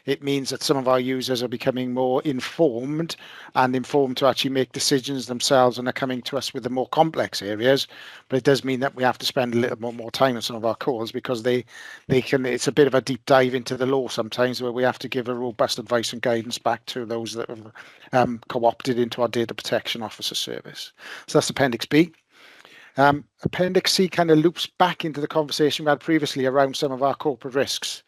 [SPEAKER 6] it means that some of our users are becoming more informed to actually make decisions themselves and are coming to us with the more complex areas. But it does mean that we have to spend a little more time on some of our calls, because it's a bit of a deep dive into the law sometimes, where we have to give a robust advice and guidance back to those that have co-opted into our data protection officer service. So that's Appendix B. Appendix C kind of loops back into the conversation we had previously around some of our corporate risks,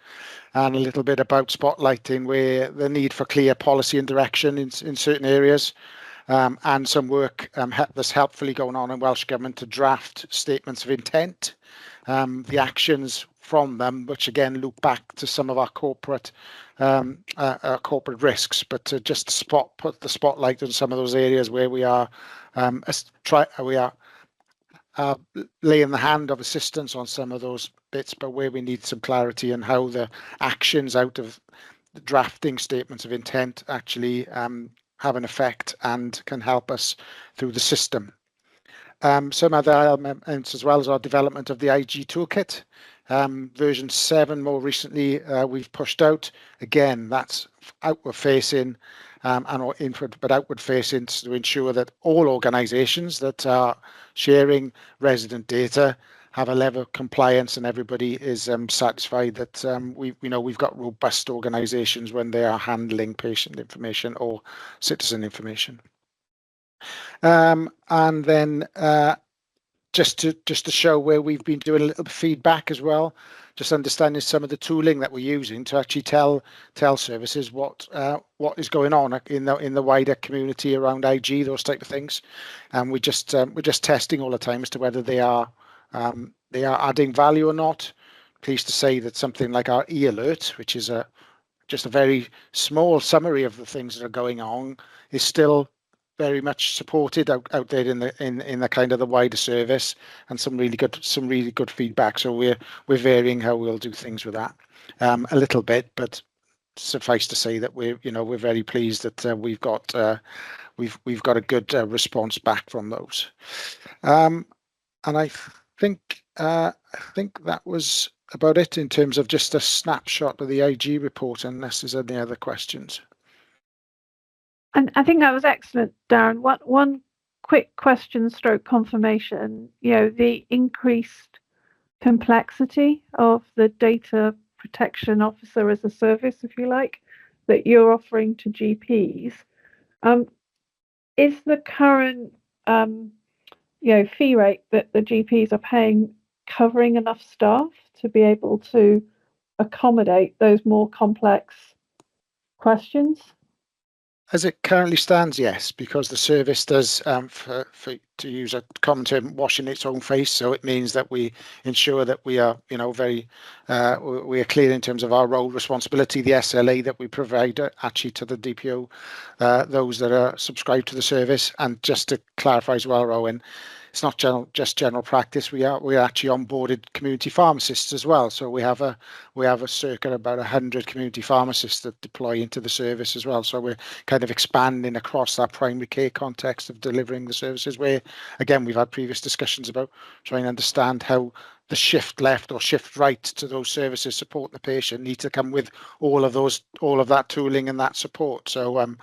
[SPEAKER 6] and a little bit about spotlighting where the need for clear policy and direction in certain areas, and some work that's helpfully going on in Welsh Government to draft statements of intent, the actions from them, which again loop back to some of our corporate risks, but to just put the spotlight on some of those areas where we are laying the hand of assistance on some of those bits, but where we need some clarity on how the actions out of the drafting statements of intent actually have an effect and can help us through the system. Some other elements as well as our development of the IG toolkit. Version 7 more recently we've pushed out. Again, that's outward facing and inward but outward facing to ensure that all organisations that are sharing resident data have a level of compliance, and everybody is satisfied that we've got robust organisations when they are handling patient information or citizen information. And then just to show where we've been doing a little feedback as well, just understanding some of the tooling that we're using to actually tell services what is going on in the wider community around IG, those type of things. And we're just testing all the time as to whether they are adding value or not. Pleased to say that something like our e-alert, which is just a very small summary of the things that are going on, is still very much supported out there in the kind of the wider service, and some really good feedback. So we're varying how we'll do things with that a little bit, but suffice to say that we're very pleased that we've got a good response back from those. And I think that was about it in terms of just a snapshot of the IG report, unless there's any other questions.
[SPEAKER 1] And I think that was excellent, Darren. One quick question stroke confirmation, the increased complexity of the data protection officer as a service, if you like, that you're offering to GPs. Is the current fee rate that the GPs are paying covering enough staff to be able to accommodate those more complex questions?
[SPEAKER 6] As it currently stands, yes, because the service does, to use a common term, washing its own face. So it means that we ensure that we are, we are clear in terms of our role responsibility, the SLA that we provide actually to the DPO, those that are subscribed to the service. And just to clarify as well, Rowan, it's not just general practice. We actually onboarded community pharmacists as well. So we have a circa about 100 community pharmacists that deploy into the service as well. So we're kind of expanding across that primary care context of delivering the services, where again we've had previous discussions about trying to understand how the shift left or shift right to those services support the patient need to come with all of that tooling and that support. So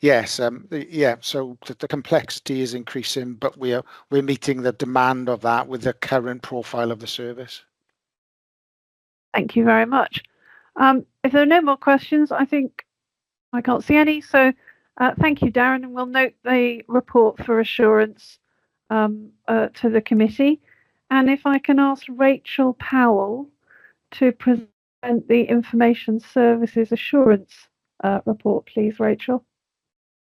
[SPEAKER 6] yes, so the complexity is increasing, but we're meeting the demand of that with the current profile of the service.
[SPEAKER 1] Thank you very much. If there are no more questions, I think I can't see any. So Thank you, Darren, and we'll note the report for assurance to the committee. And if I can ask Rachel Powell to present the Information Services Assurance report, please, Rachel.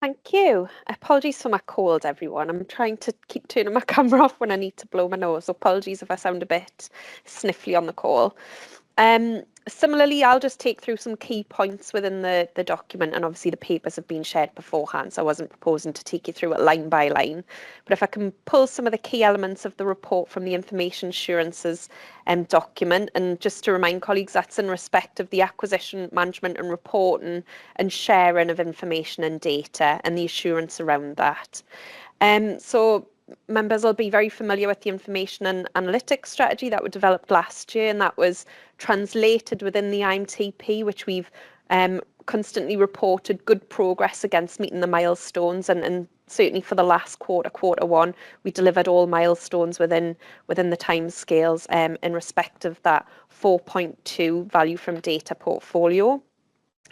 [SPEAKER 4] Thank you. Apologies for my cold, everyone. I'm trying to keep turning my camera off when I need to blow my nose. Apologies if I sound a bit sniffly on the call. Similarly, I'll just take through some key points within the document, and obviously the papers have been shared beforehand, so I wasn't proposing to take you through it line by line. But if I can pull some of the key elements of the report from the Information Assurances document, and just to remind colleagues, that's in respect of the acquisition, management and reporting and sharing of information and data and the assurance around that. So members will be very familiar with the information and analytics strategy that was developed last year, and that was translated within the IMTP, which we've constantly reported good progress against meeting the milestones, and certainly for the last quarter one, we delivered all milestones within the timescales in respect of that 4.2 value from data portfolio.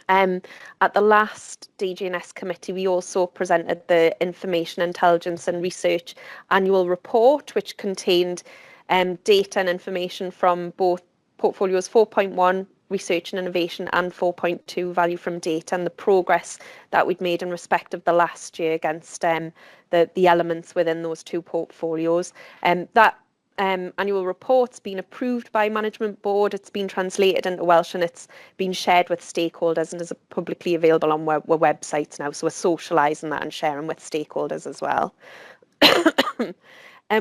[SPEAKER 4] At the last DGNS committee, we also presented the Information Intelligence and Research annual report, which contained data and information from both portfolios 4.1 research and innovation and 4.2 value from data, and the progress that we'd made in respect of the last year against the elements within those two portfolios. That annual report's been approved by Management Board, it's been translated into Welsh, and it's been shared with stakeholders and is publicly available on our websites now, so we're socialising that and sharing with stakeholders as well.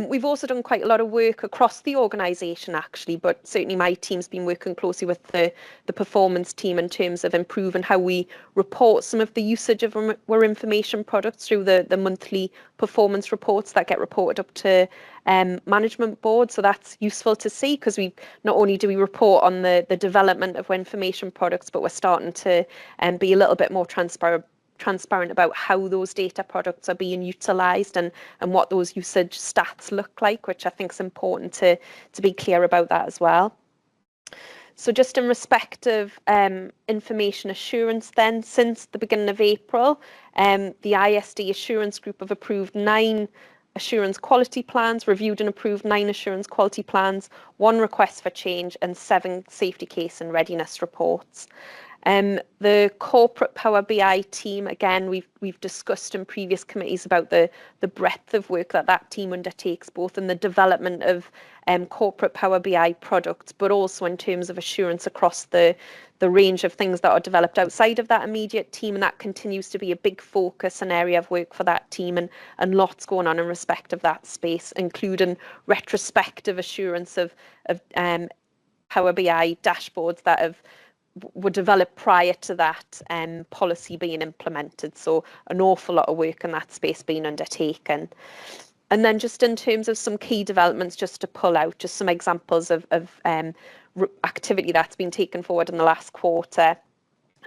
[SPEAKER 4] We've also done quite a lot of work across the organisation actually, but certainly my team's been working closely with the performance team in terms of improving how we report some of the usage of our information products through the monthly performance reports that get reported up to Management Board. So that's useful to see, because we not only do we report on the development of information products, but we're starting to be a little bit more transparent about how those data products are being utilised and what those usage stats look like, which I think is important to be clear about that as well. So just in respect of information assurance then, since the beginning of April, the ISD Assurance Group have approved 9 assurance quality plans, reviewed and approved 9 assurance quality plans, 1 request for change and 7 safety case and readiness reports. The corporate Power BI team, again, we've discussed in previous committees about the breadth of work that team undertakes, both in the development of corporate Power BI products, but also in terms of assurance across the range of things that are developed outside of that immediate team, and that continues to be a big focus and area of work for that team, and lots going on in respect of that space, including retrospective assurance of Power BI dashboards that were developed prior to that policy being implemented. So an awful lot of work in that space being undertaken. And then just in terms of some key developments, just to pull out just some examples of activity that's been taken forward in the last quarter.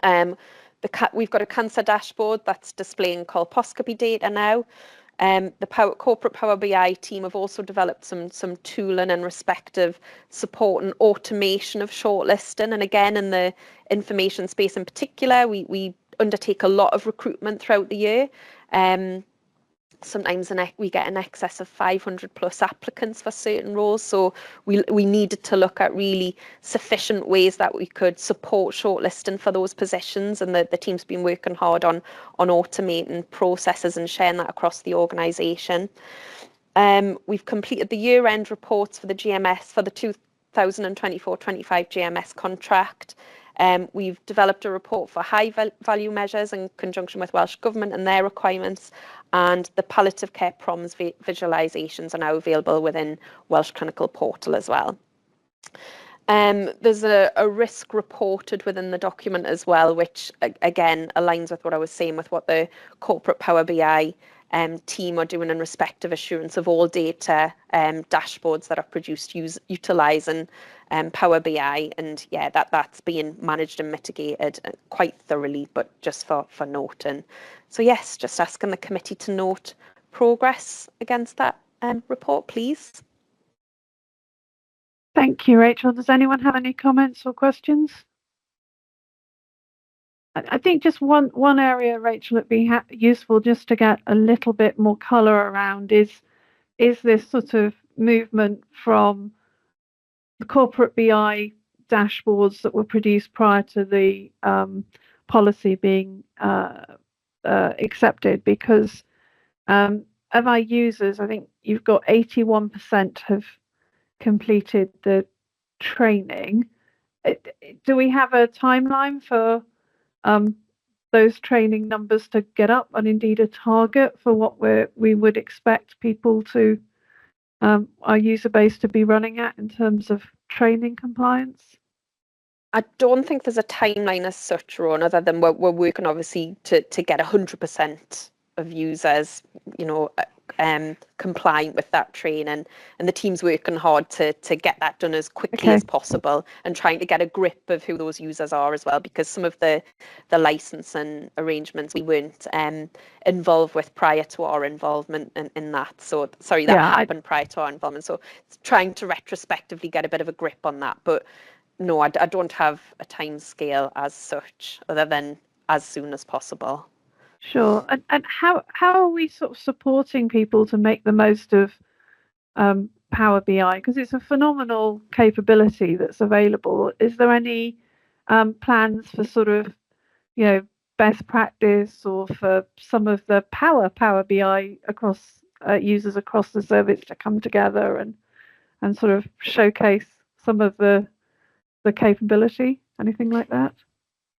[SPEAKER 4] We've got a cancer dashboard that's displaying colposcopy data now. The corporate Power BI team have also developed some tooling in respect of support and automation of shortlisting. And again, in the information space in particular, we undertake a lot of recruitment throughout the year. Sometimes we get in excess of 500 plus applicants for certain roles, so we needed to look at really sufficient ways that we could support shortlisting for those positions, and the team's been working hard on automating processes and sharing that across the organisation. We've completed the year-end reports for the GMS for the 2024-25 GMS contract. We've developed a report for high value measures in conjunction with Welsh Government and their requirements, and the palliative care PROMs visualisations are now available within Welsh Clinical Portal as well. There's a risk reported within the document as well, which again aligns with what I was saying with what the corporate Power BI team are doing in respect of assurance of all data dashboards that are produced utilising Power BI, and yeah, that's being managed and mitigated quite thoroughly, but just for noting. So yes, just asking the committee to note progress against that report, please.
[SPEAKER 1] Thank you, Rachel. Does anyone have any comments or questions? I think just one area, Rachel, it'd be useful just to get a little bit more colour around is this sort of movement from the corporate BI dashboards that were produced prior to the policy being accepted, because of our users, I think you've got 81% have completed the training. Do we have a timeline for those training numbers to get up, and indeed a target for what we would expect people to our user base to be running at in terms of training compliance?
[SPEAKER 4] I don't think there's a timeline as such, Ron, other than we're working obviously to get 100% of users, compliant with that training, and the team's working hard to get that done as quickly as possible, and trying to get a grip of who those users are as well, because some of the licensing arrangements we weren't involved with prior to our involvement in that. So sorry, that happened prior to our involvement. So it's trying to retrospectively get a bit of a grip on that, but no, I don't have a time scale as such, other than as soon as possible.
[SPEAKER 1] Sure. And how are we sort of supporting people to make the most of Power BI? Because it's a phenomenal capability that's available. Is there any plans for sort of, best practice, or for some of the Power BI across users across the service to come together and sort of showcase some of the capability? Anything like that?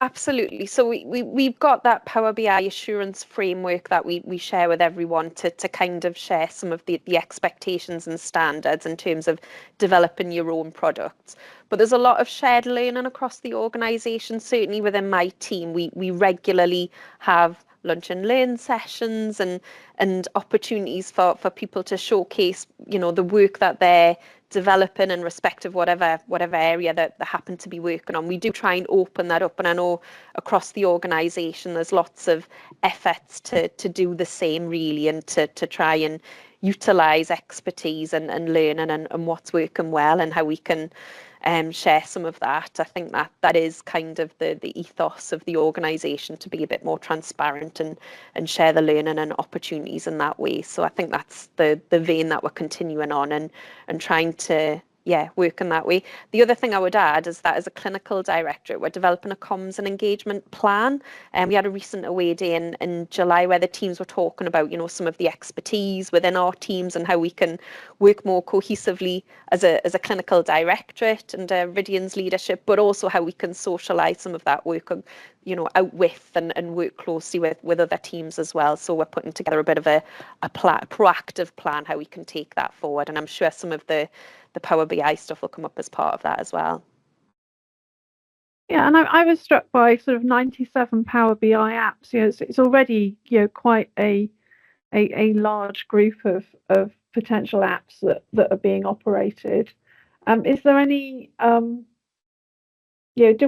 [SPEAKER 4] Absolutely. So we've got that Power BI assurance framework that we share with everyone to kind of share some of the expectations and standards in terms of developing your own products. But there's a lot of shared learning across the organisation. Certainly within my team, we regularly have lunch and learn sessions and opportunities for people to showcase, the work that they're developing in respect of whatever area that they happen to be working on. We do try and open that up, and I know across the organisation there's lots of efforts to do the same, really, and to try and utilise expertise and learning and what's working well, and how we can share some of that. I think that is kind of the ethos of the organisation, to be a bit more transparent and share the learning and opportunities in that way. So I think that's the vein that we're continuing on and trying to work in that way. The other thing I would add is that as a clinical directorate, we're developing a comms and engagement plan. And we had a recent away day in July where the teams were talking about, some of the expertise within our teams and how we can work more cohesively as a clinical directorate and Ridian's leadership, but also how we can socialise some of that work, out with and work closely with other teams as well. So we're putting together a bit of a proactive plan how we can take that forward. And I'm sure some of the Power BI stuff will come up as part of that as well.
[SPEAKER 1] Yeah, and I was struck by sort of 97 Power BI apps. It's already quite a large group of potential apps that are being operated. Is there any do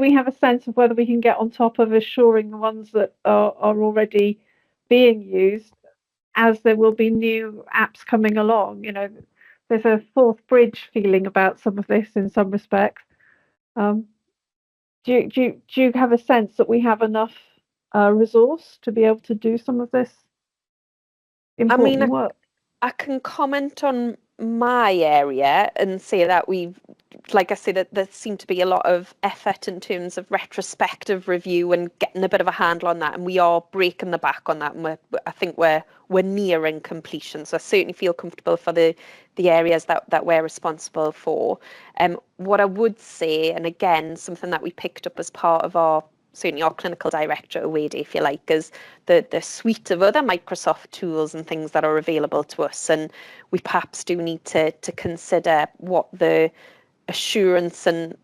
[SPEAKER 1] we have a sense of whether we can get on top of assuring the ones that are already being used, as there will be new apps coming along? There's a fourth bridge feeling about some of this in some respects. Do you have a sense that we have enough resource to be able to do some of this important work?
[SPEAKER 4] I can comment on my area and say that we've, like I said, that there seemed to be a lot of effort in terms of retrospective review and getting a bit of a handle on that, and we are breaking the back on that, and I think we're nearing completion. So I certainly feel comfortable for the areas that we're responsible for. What I would say, and again, something that we picked up as part of certainly our clinical director away day, if you like, is the suite of other Microsoft tools and things that are available to us. And we perhaps do need to consider what the assurance and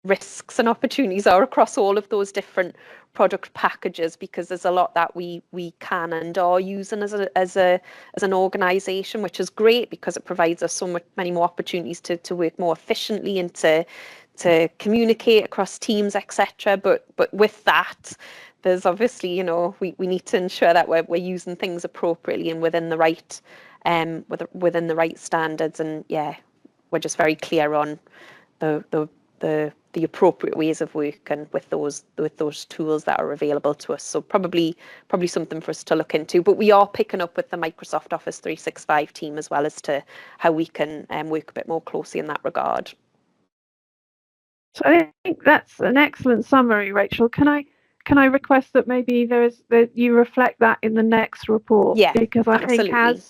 [SPEAKER 4] risks and opportunities are across all of those different product packages, because there's a lot that we can and are using as an organisation, which is great because it provides us many more opportunities to work more efficiently and to communicate across teams, etc. But with that, there's obviously, we need to ensure that we're using things appropriately and within the right within the right standards. And we're just very clear on the the appropriate ways of working with those tools that are available to us. So probably something for us to look into. But we are picking up with the Microsoft Office 365 team as well as to how we can work a bit more closely in that regard.
[SPEAKER 1] So I think that's an excellent summary, Rachel. Can I request that maybe that you reflect that in the next report?
[SPEAKER 4] Yeah,
[SPEAKER 1] because I
[SPEAKER 4] absolutely.
[SPEAKER 1] think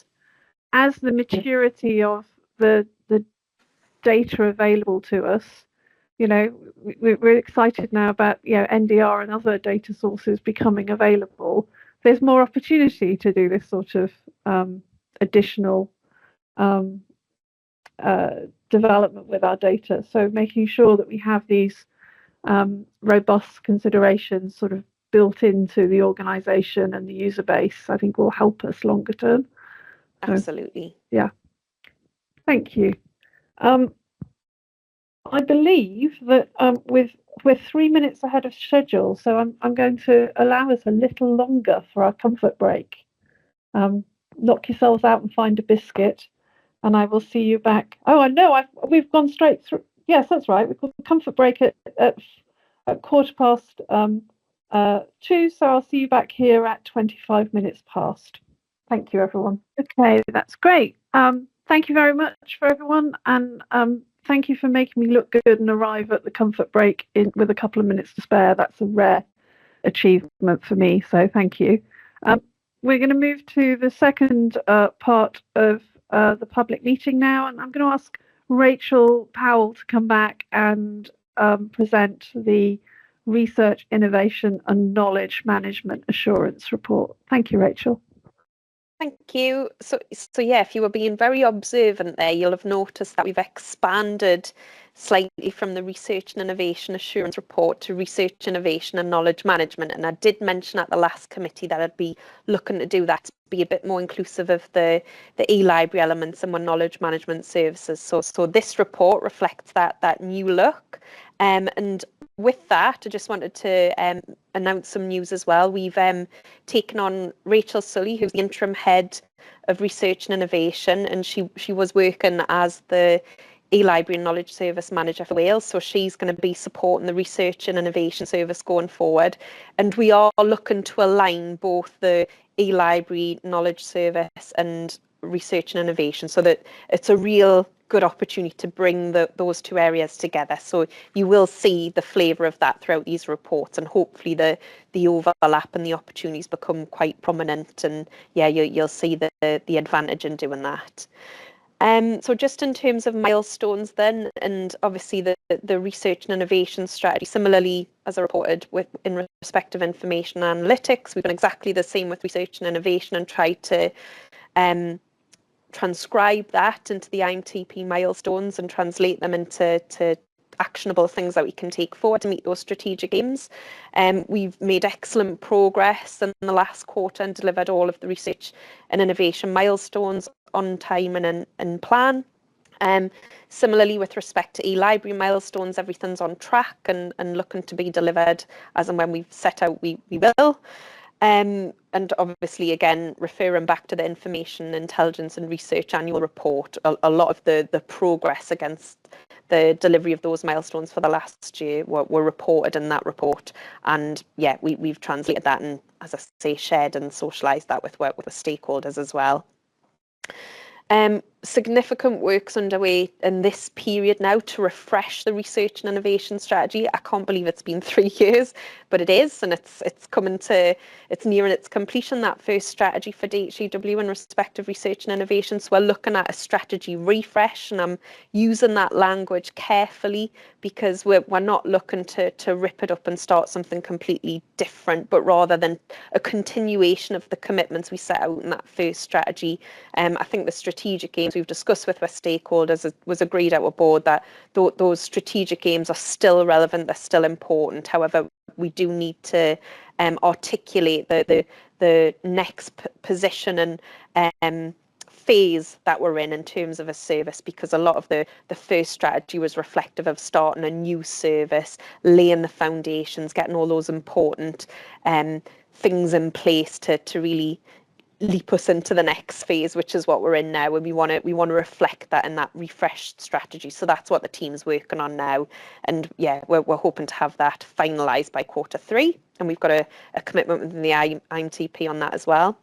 [SPEAKER 1] as the maturity of the data available to us, we're excited now about NDR and other data sources becoming available. There's more opportunity to do this sort of additional development with our data. So making sure that we have these robust considerations sort of built into the organization and the user base, I think will help us longer term.
[SPEAKER 4] Absolutely.
[SPEAKER 1] So, yeah. Thank you. I believe that we're 3 minutes ahead of schedule, so I'm going to allow us a little longer for our comfort break. Knock yourselves out and find a biscuit, and I will see you back. Oh, I know, we've gone straight through. Yes, that's right. We've got a comfort break at 2:15, so I'll see you back here at 25 minutes past. Thank you, everyone. Okay, that's great. Thank you very much for everyone, and thank you for making me look good and arrive at the comfort break with a couple of minutes to spare. That's a rare achievement for me, so thank you. We're going to move to the second part of the public meeting now, and I'm going to ask Rachel Powell to come back and present the Research, Innovation and Knowledge Management Assurance Report. Thank you, Rachel.
[SPEAKER 4] Thank you. So yeah, if you were being very observant there, you'll have noticed that we've expanded slightly from the Research and Innovation Assurance Report to Research, Innovation and Knowledge Management. And I did mention at the last committee that I'd be looking to do that to be a bit more inclusive of the e-library elements and my knowledge management services. So this report reflects that new look. And with that, I just wanted to announce some news as well. We've taken on Rachel Sully, who's the interim head of Research and Innovation, and she was working as the e-library and knowledge service manager for Wales. So she's going to be supporting the Research and Innovation service going forward. And we are looking to align both the e-library knowledge service and research and innovation so that it's a real good opportunity to bring those two areas together. So you will see the flavour of that throughout these reports, and hopefully the overlap and the opportunities become quite prominent, and yeah, you'll see the advantage in doing that. So just in terms of milestones then, and obviously the research and innovation strategy, similarly as I reported in respect of information analytics, we've done exactly the same with research and innovation and tried to transcribe that into the IMTP milestones and translate them into actionable things that we can take forward to meet those strategic aims. We've made excellent progress in the last quarter and delivered all of the research and innovation milestones on time and in plan. Similarly, with respect to e-library milestones, everything's on track and looking to be delivered as and when we've set out, we will. And obviously, again, referring back to the Information Intelligence and Research Annual Report, a lot of the progress against the delivery of those milestones for the last year were reported in that report. And yeah, we've translated that and, as I say, shared and socialised that with the stakeholders as well. Significant work's underway in this period now to refresh the research and innovation strategy. I can't believe it's been 3 years, but it is, and it's nearing its completion, that first strategy for DHEW in respect of research and innovation. So we're looking at a strategy refresh, and I'm using that language carefully because we're not looking to rip it up and start something completely different, but rather than a continuation of the commitments we set out in that first strategy. I think the strategic aims we've discussed with our stakeholders, it was agreed at our board that those strategic aims are still relevant, they're still important. However, we do need to articulate the next position and phase that we're in terms of a service, because a lot of the first strategy was reflective of starting a new service, laying the foundations, getting all those important things in place to really leap us into the next phase, which is what we're in now, and we want to reflect that in that refreshed strategy. So that's what the team's working on now, and yeah, we're hoping to have that finalised by Q3, and we've got a commitment within the IMTP on that as well.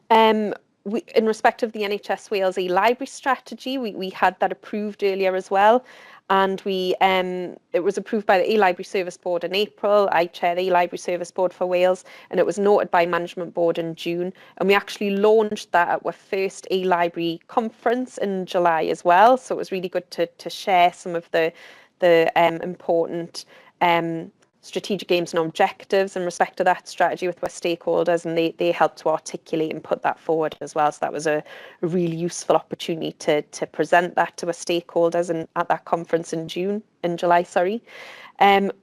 [SPEAKER 4] In respect of the NHS Wales e-library strategy, we had that approved earlier as well, and it was approved by the e-library service board in April. I chair the e-library service board for Wales, and it was noted by management board in June, and we actually launched that at our first e-library conference in July as well. So it was really good to share some of the important strategic aims and objectives in respect to that strategy with our stakeholders, and they helped to articulate and put that forward as well. So that was a really useful opportunity to present that to our stakeholders at that conference in July.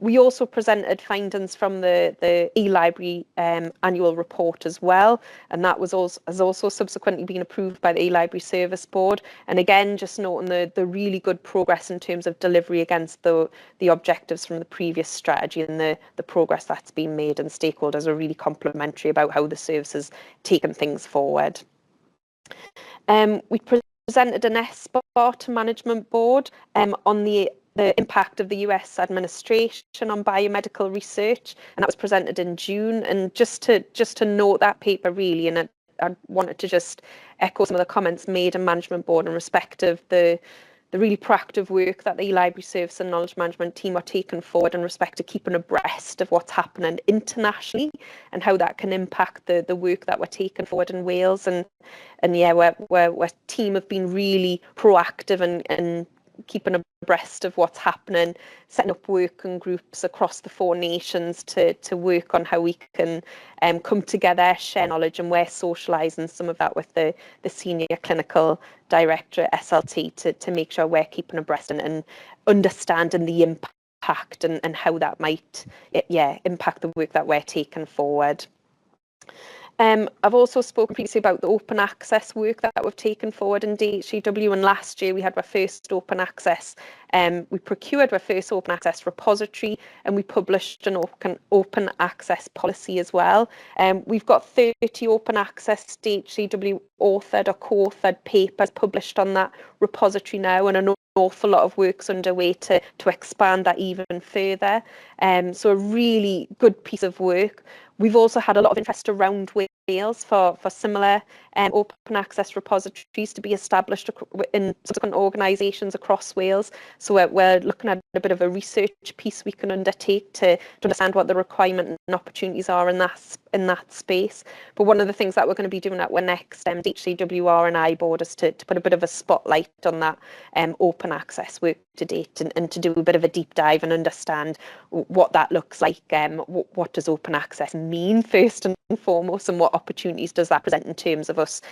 [SPEAKER 4] We also presented findings from the e-library annual report as well, and that has also subsequently been approved by the e-library service board. And again, just noting the really good progress in terms of delivery against the objectives from the previous strategy, and the progress that's been made, and stakeholders are really complimentary about how the service has taken things forward. We presented an SBAR to management board on the impact of the US administration on biomedical research, and that was presented in June. And just to note that paper really, and I wanted to just echo some of the comments made in management board in respect of the really proactive work that the e-library service and knowledge management team are taking forward in respect to keeping abreast of what's happening internationally and how that can impact the work that we're taking forward in Wales. And yeah, our team have been really proactive and keeping abreast of what's happening, setting up working groups across the 4 nations to work on how we can come together, share knowledge, and we're socialising some of that with the senior clinical director at SLT to make sure we're keeping abreast and understanding the impact and how that might impact the work that we're taking forward. I've also spoken previously about the open access work that we've taken forward in DHCW, and last year we had our first open access. We procured our first open access repository, and we published an open access policy as well. We've got 30 open access DHCW authored or co-authored papers published on that repository now, and an awful lot of work's underway to expand that even further. So a really good piece of work. We've also had a lot of interest around Wales for similar open access repositories to be established in subsequent organisations across Wales. So we're looking at a bit of a research piece we can undertake to understand what the requirement and opportunities are in that space. But one of the things that we're going to be doing at our next DHCWR and I board is to put a bit of a spotlight on that open access work to date, and to do a bit of a deep dive and understand what that looks like. What does open access mean first and foremost, and what opportunities does that present in terms of us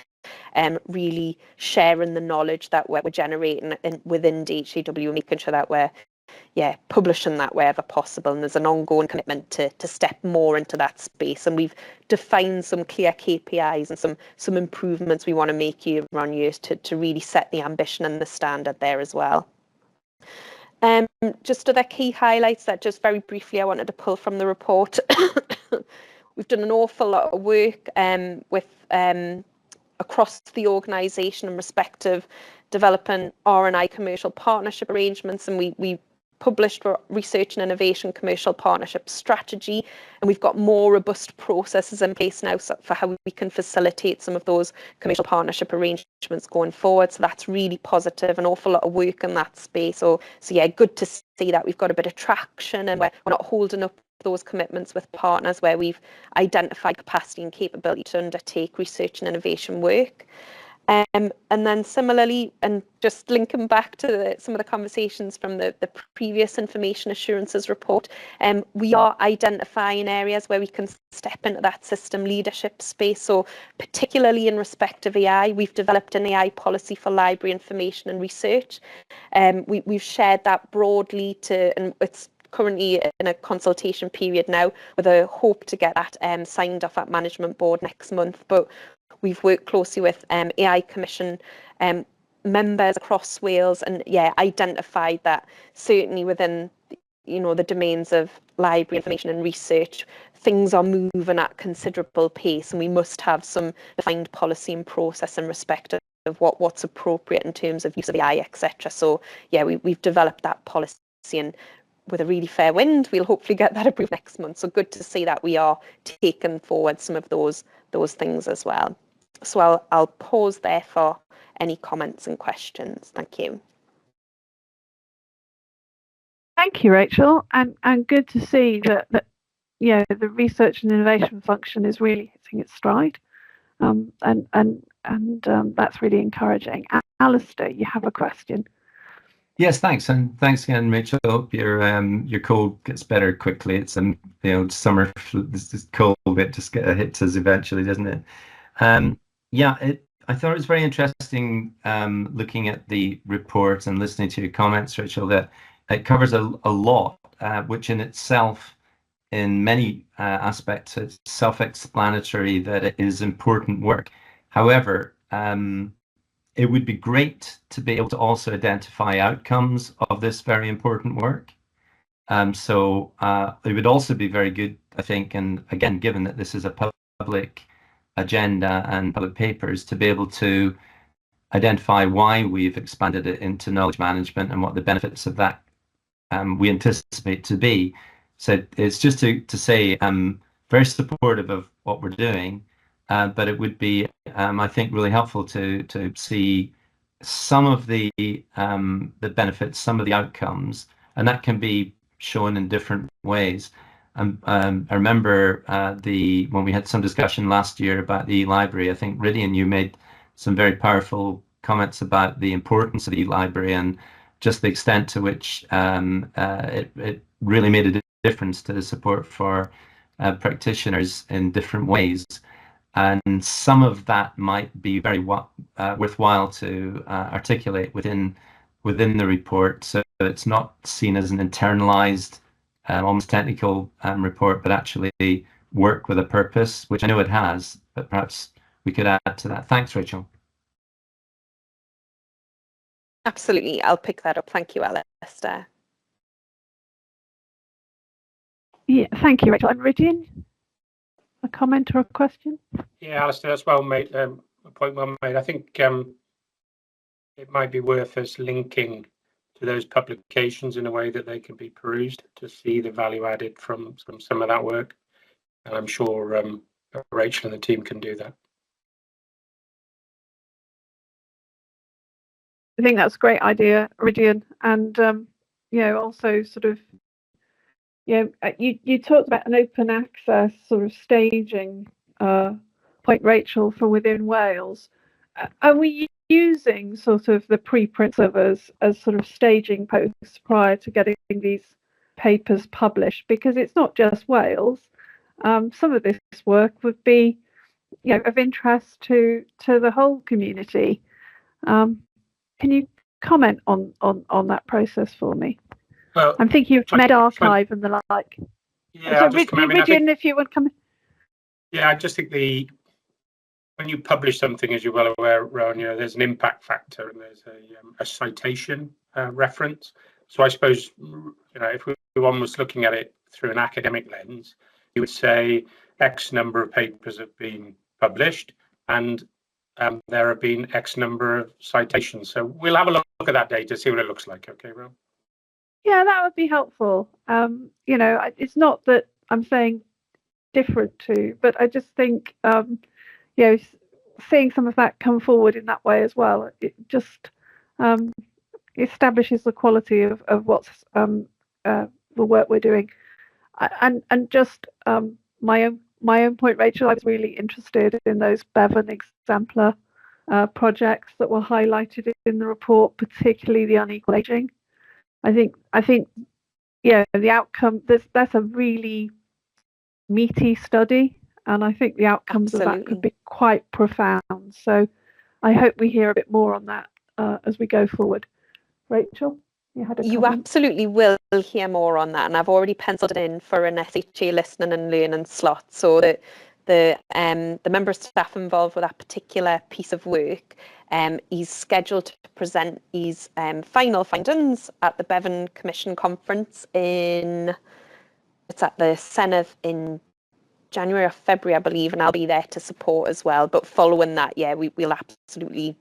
[SPEAKER 4] really sharing the knowledge that we're generating within DHCW, making sure that we're publishing that wherever possible. And there's an ongoing commitment to step more into that space, and we've defined some clear KPIs and some improvements we want to make year on year to really set the ambition and the standard there as well. Just other key highlights that just very briefly I wanted to pull from the report. We've done an awful lot of work with across the organisation in respect of developing R&I commercial partnership arrangements, and we published our research and innovation commercial partnership strategy, and we've got more robust processes in place now for how we can facilitate some of those commercial partnership arrangements going forward. So that's really positive, an awful lot of work in that space. So yeah, good to see that we've got a bit of traction, and we're not holding up those commitments with partners where we've identified capacity and capability to undertake research and innovation work. And then similarly, and just linking back to some of the conversations from the previous information assurances report, we are identifying areas where we can step into that system leadership space. So particularly in respect of AI, we've developed an AI policy for library information and research. We've shared that broadly and it's currently in a consultation period now, with a hope to get that signed off at management board next month. But we've worked closely with AI Commission members across Wales, and identified that certainly within the domains of library information and research, things are moving at considerable pace, and we must have some defined policy and process in respect of what's appropriate in terms of use of AI, etc. So yeah, we've developed that policy, and with a really fair wind, we'll hopefully get that approved next month. So good to see that we are taking forward some of those things as well. So I'll pause there for any comments and questions. Thank you.
[SPEAKER 1] Thank you, Rachel, and good to see that the research and innovation function is really hitting its stride, and that's really encouraging. Alistair, you have a question.
[SPEAKER 7] Yes, thanks, and thanks again, Rachel. I hope your cold gets better quickly. It's summer. This cold bit just hits us eventually, doesn't it? I thought it was very interesting looking at the report and listening to your comments, Rachel, that it covers a lot, which in itself, in many aspects, it's self-explanatory that it is important work. However, it would be great to be able to also identify outcomes of this very important work. So it would also be very good, I think, and again, given that this is a public agenda and public papers, to be able to identify why we've expanded it into knowledge management and what the benefits of that we anticipate to be. So it's just to say I'm very supportive of what we're doing, but it would be, I think, really helpful to see some of the benefits, some of the outcomes, and that can be shown in different ways. I remember when we had some discussion last year about the e-library, I think, Rydian, you made some very powerful comments about the importance of the e-library and just the extent to which it really made a difference to the support for practitioners in different ways. And some of that might be very worthwhile to articulate within the report, so it's not seen as an internalized, almost technical report, but actually work with a purpose, which I know it has, but perhaps we could add to that. Thanks, Rachel.
[SPEAKER 4] Absolutely, I'll pick that up. Thank you, Alistair.
[SPEAKER 1] Yeah, thank you, Rachel. And Rydian, a comment or a question?
[SPEAKER 3] Yeah, Alistair, that's well made. A point well made. I think it might be worth us linking to those publications in a way that they can be perused to see the value added from some of that work. And I'm sure Rachel and the team can do that.
[SPEAKER 1] I think that's a great idea, Rydian, and also sort of, you talked about an open access sort of staging point, Rachel, from within Wales. Are we using sort of the preprints of as sort of staging posts prior to getting these papers published? Because it's not just Wales. Some of this work would be, of interest to the whole community. Can you comment on that process for me?
[SPEAKER 3] Well,
[SPEAKER 1] I'm thinking of MedArchive and the like.
[SPEAKER 3] Yeah,
[SPEAKER 1] so Rydian, if you would come.
[SPEAKER 3] Yeah, I just think when you publish something, as you're well aware, Rowan, there's an impact factor and there's a citation reference. So I suppose if one was looking at it through an academic lens, you would say X number of papers have been published and there have been X number of citations. So we'll have a look at that data, see what it looks like. Okay, Rowan?
[SPEAKER 1] Yeah, that would be helpful. It's not that I'm saying different to, but I just think, seeing some of that come forward in that way as well, it just establishes the quality of what's the work we're doing. And just my own point, Rachel, I was really interested in those Bevan exemplar projects that were highlighted in the report, particularly the unequal ageing. I think the outcome, that's a really meaty study, and I think the outcomes of that could be quite profound. So I hope we hear a bit more on that as we go forward. Rachel, you had a comment?
[SPEAKER 4] You absolutely will hear more on that, and I've already penciled it in for an SHA listening and learning slot, so that the member of staff involved with that particular piece of work is scheduled to present his final findings at the Bevan Commission conference in it's at the Senedd in January or February, I believe, and I'll be there to support as well. But following that, yeah, we'll absolutely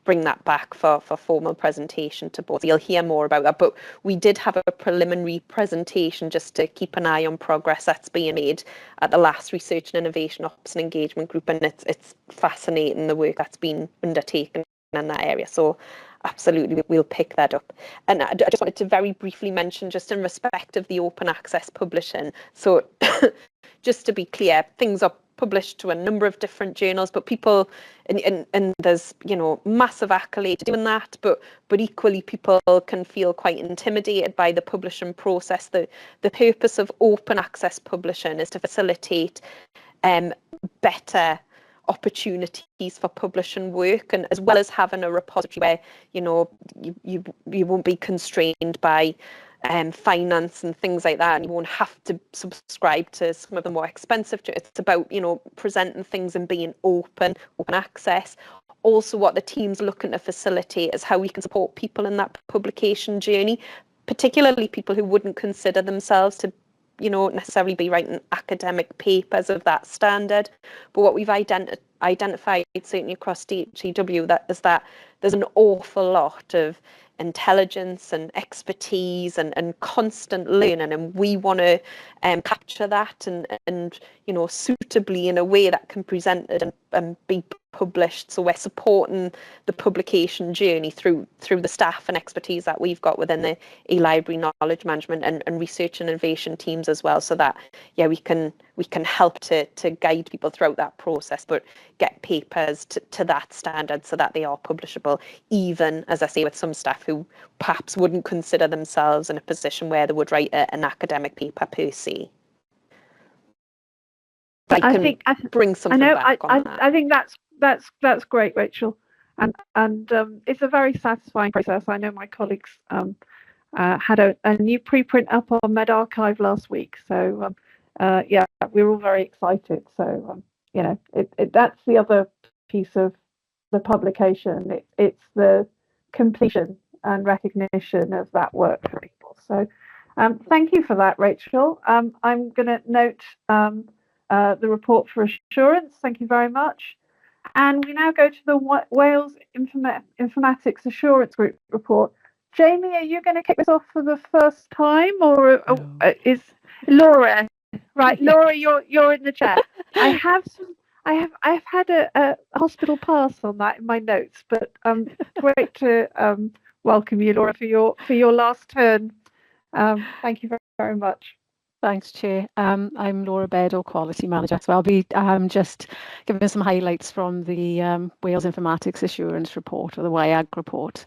[SPEAKER 4] bring that back for formal presentation to board. You'll hear more about that. But we did have a preliminary presentation just to keep an eye on progress that's being made at the last Research and Innovation Ops and Engagement Group, and it's fascinating the work that's been undertaken in that area. So absolutely, we'll pick that up. And I just wanted to very briefly mention, just in respect of the open access publishing, so just to be clear, things are published to a number of different journals, but people, and there's, you know, massive accolade doing that, but equally people can feel quite intimidated by the publishing process. The purpose of open access publishing is to facilitate better opportunities for publishing work, and as well as having a repository where, you know, you won't be constrained by finance and things like that, and you won't have to subscribe to some of the more expensive. It's about, you know, presenting things and being open access. Also, what the team's looking to facilitate is how we can support people in that publication journey, particularly people who wouldn't consider themselves to, you know, necessarily be writing academic papers of that standard. But what we've identified certainly across DHEW that there's an awful lot of intelligence and expertise and constant learning, and we want to capture that and you know, suitably in a way that can present it and be published. So we're supporting the publication journey through the staff and expertise that we've got within the e-library knowledge management and research and innovation teams as well, so that, yeah, we can help to guide people throughout that process, but get papers to that standard so that they are publishable, even, as I say, with some staff who perhaps wouldn't consider themselves in a position where they would write an academic paper per se. I think bring something back on that.
[SPEAKER 1] I think that's great, Rachel, and it's a very satisfying process. I know my colleagues had a new preprint up on medRxiv last week, so yeah, we're all very excited. So you know, that's the other piece of the publication. It's the completion and recognition of that work for people. So thank you for that, Rachel. I'm going to note the report for assurance. Thank you very much. And we now go to the Wales Informatics Assurance Group report. Jamie, are you going to kick this off for the first time, or is Laura? Right, Laura, you're in the chat. I've had a hospital pass on that in my notes, but great to welcome you, Laura, for your last turn. Thank you very, very much.
[SPEAKER 10] Thanks, Chair. I'm Laura Bedell, Quality Manager. So I'll be just giving some highlights from the Wales Informatics Assurance Report, or the WIAG report.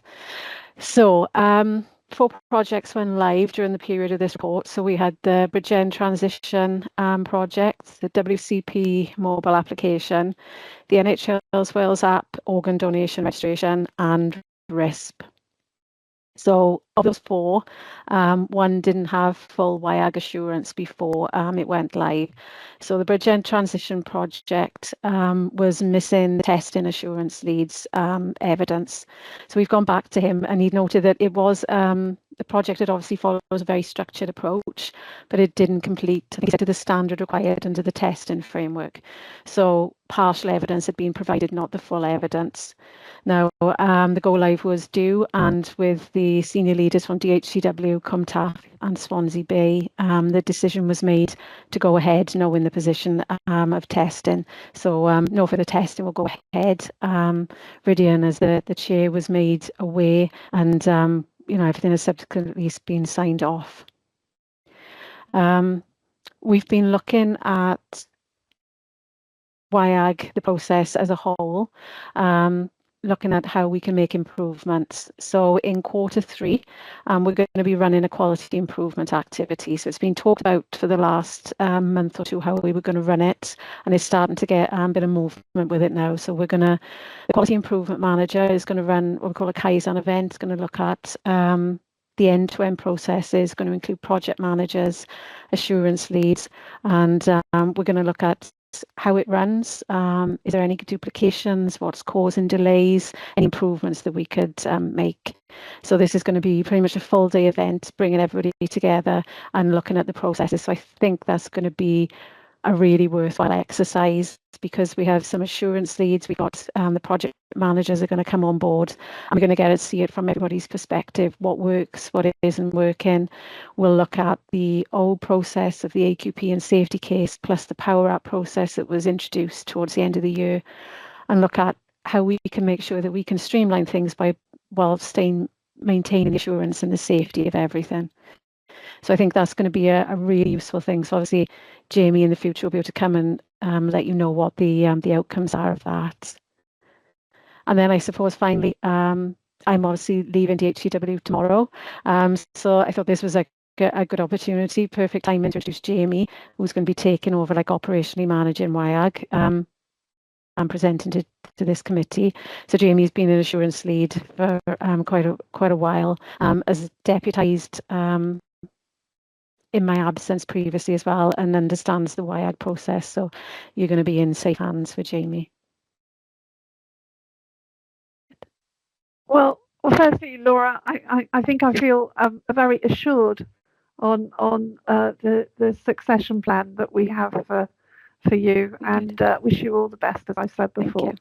[SPEAKER 10] So 4 projects went live during the period of this report. So we had the Bridgen Transition project, the WCP mobile application, the NHS Wales app, organ donation registration, and RISP. So of those 4, one didn't have full WIAG assurance before it went live. So the Bridgen Transition project was missing the testing assurance leads evidence. So we've gone back to him, and he noted that it was the project had obviously follows a very structured approach, but it didn't complete to the standard required under the testing framework. So partial evidence had been provided, not the full evidence. Now, the go live was due, and with the senior leaders from DHCW, CUMTAF and Swansea Bay, the decision was made to go ahead, knowing the position of testing. So no further testing will go ahead. Ridian, as the chair, was made aware, and you know, everything has subsequently been signed off. We've been looking at WIAG, the process as a whole, looking at how we can make improvements. So in Q3, we're going to be running a quality improvement activity. So it's been talked about for the last month or 2 how we were going to run it, and it's starting to get a bit of movement with it now. So we're going to, the quality improvement manager is going to run what we call a Kaizen event. It's going to look at the end-to-end processes, going to include project managers, assurance leads, and we're going to look at how it runs. Is there any duplications? What's causing delays? Any improvements that we could make? So this is going to be pretty much a full day event, bringing everybody together and looking at the processes. So I think that's going to be a really worthwhile exercise, because we have some assurance leads. We've got the project managers are going to come on board, and we're going to get to see it from everybody's perspective, what works, what isn't working. We'll look at the old process of the AQP and safety case plus the Power Up process that was introduced towards the end of the year, and look at how we can make sure that we can streamline things by maintaining the assurance and the safety of everything. So I think that's going to be a really useful thing. So obviously, Jamie in the future will be able to come and let you know what the outcomes are of that. And then I suppose finally, I'm obviously leaving DHCW tomorrow. So I thought this was a good opportunity, perfect time to introduce Jamie, who's going to be taking over, like, operationally managing WIAG and presenting to this committee. So Jamie's been an assurance lead for quite a while, as deputised in my absence previously as well, and understands the WIAG process. So you're going to be in safe hands for Jamie.
[SPEAKER 1] Well, firstly, Laura, I think I feel very assured on the succession plan that we have for you, and wish you all the best, as I said before.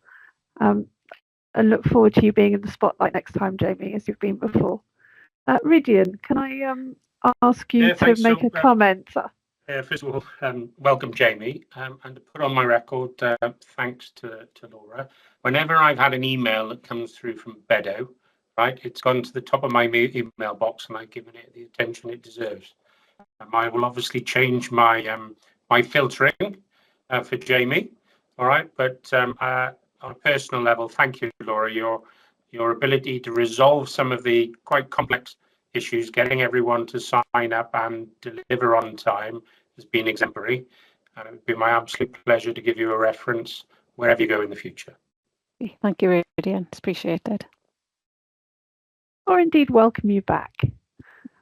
[SPEAKER 1] And look forward to you being in the spotlight next time, Jamie, as you've been before. Rydian, can I ask you to make a comment?
[SPEAKER 3] First of all, welcome, Jamie, and to put on my record, thanks to Laura. Whenever I've had an email that comes through from Bedo, right, it's gone to the top of my email box, and I've given it the attention it deserves. I will obviously change my my filtering for Jamie, all right, but on a personal level, thank you, Laura. Your ability to resolve some of the quite complex issues, getting everyone to sign up and deliver on time, has been exemplary, and it would be my absolute pleasure to give you a reference wherever you go in the future.
[SPEAKER 10] Thank you, Rydian. It's appreciated.
[SPEAKER 1] Or indeed welcome you back.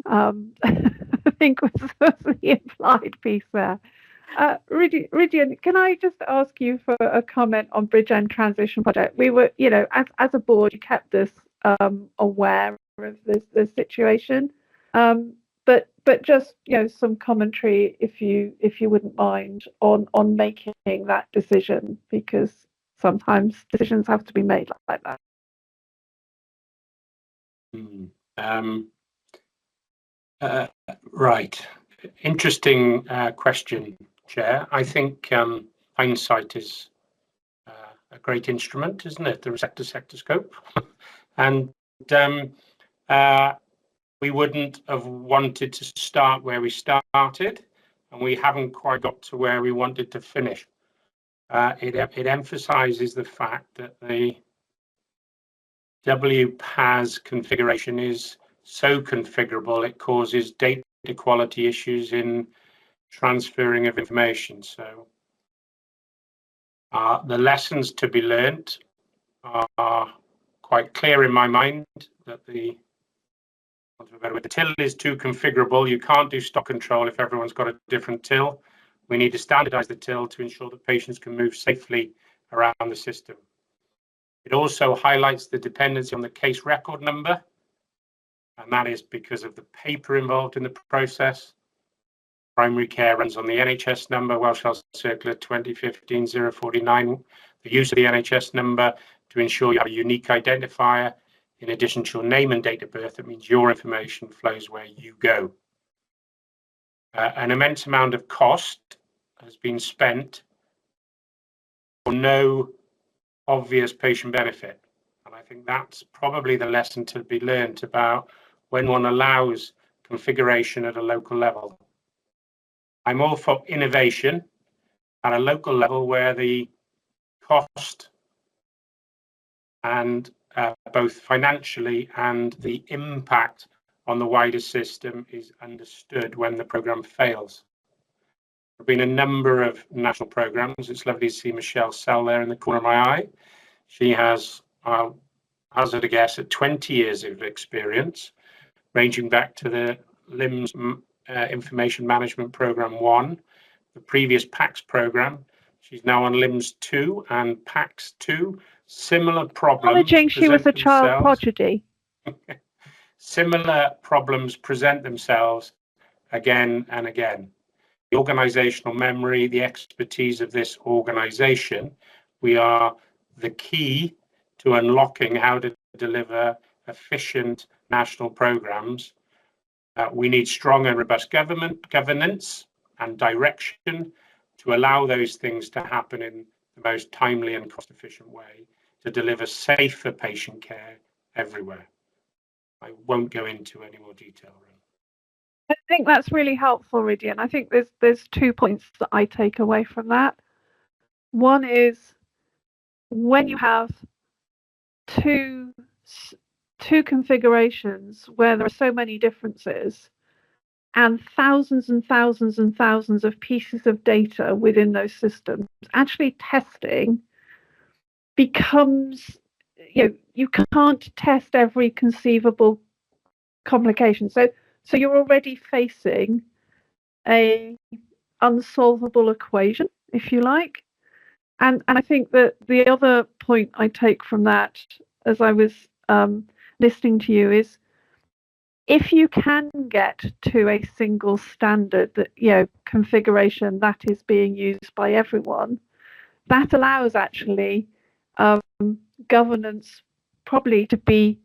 [SPEAKER 1] I think was the implied piece there. Rydian, can I just ask you for a comment on Bridge End Transition Project? We were, as a board, you kept us aware of this situation, but just some commentary, if you wouldn't mind, on making that decision, because sometimes decisions have to be made like that.
[SPEAKER 3] Right, interesting question, Chair. I think hindsight is a great instrument, isn't it? The sector scope, and we wouldn't have wanted to start where we started, and we haven't quite got to where we wanted to finish. It emphasises the fact that the WPAS configuration is so configurable it causes data quality issues in transferring of information. So the lessons to be learnt are quite clear in my mind, that the till is too configurable. You can't do stock control if everyone's got a different till. We need to standardize the till to ensure that patients can move safely around the system. It also highlights the dependency on the case record number, and that is because of the paper involved in the process. Primary care runs on the NHS number, Welsh Health Circular 2015-049, the use of the NHS number to ensure you have a unique identifier in addition to your name and date of birth. That means your information flows where you go. An immense amount of cost has been spent for no obvious patient benefit. And I think that's probably the lesson to be learned about when one allows configuration at a local level. I'm all for innovation at a local level where the cost and both financially and the impact on the wider system is understood when the programme fails. There have been a number of national programmes. It's lovely to see Michelle Sell there in the corner of my eye. She has, I'll hazard a guess, at 20 years of experience, ranging back to the LIMS Information Management Programme 1, the previous PACS programme. She's now on LIMS 2 and PAX 2. Similar problems.
[SPEAKER 1] Acknowledging she was a child
[SPEAKER 3] themselves.
[SPEAKER 1] prodigy.
[SPEAKER 3] Similar problems present themselves again and again. The organizational memory, the expertise of this organization, we are the key to unlocking how to deliver efficient national programs. We need strong and robust governance and direction to allow those things to happen in the most timely and cost-efficient way to deliver safer patient care everywhere. I won't go into any more detail.
[SPEAKER 1] I think that's really helpful, Rydian. I think there's 2 points that I take away from that. One is when you have two configurations where there are so many differences and thousands of pieces of data within those systems, actually testing becomes, you can't test every conceivable complication. So you're already facing a unsolvable equation, if you like. And I think that the other point I take from that, as I was listening to you, is if you can get to a single standard that, configuration that is being used by everyone, that allows actually governance probably to be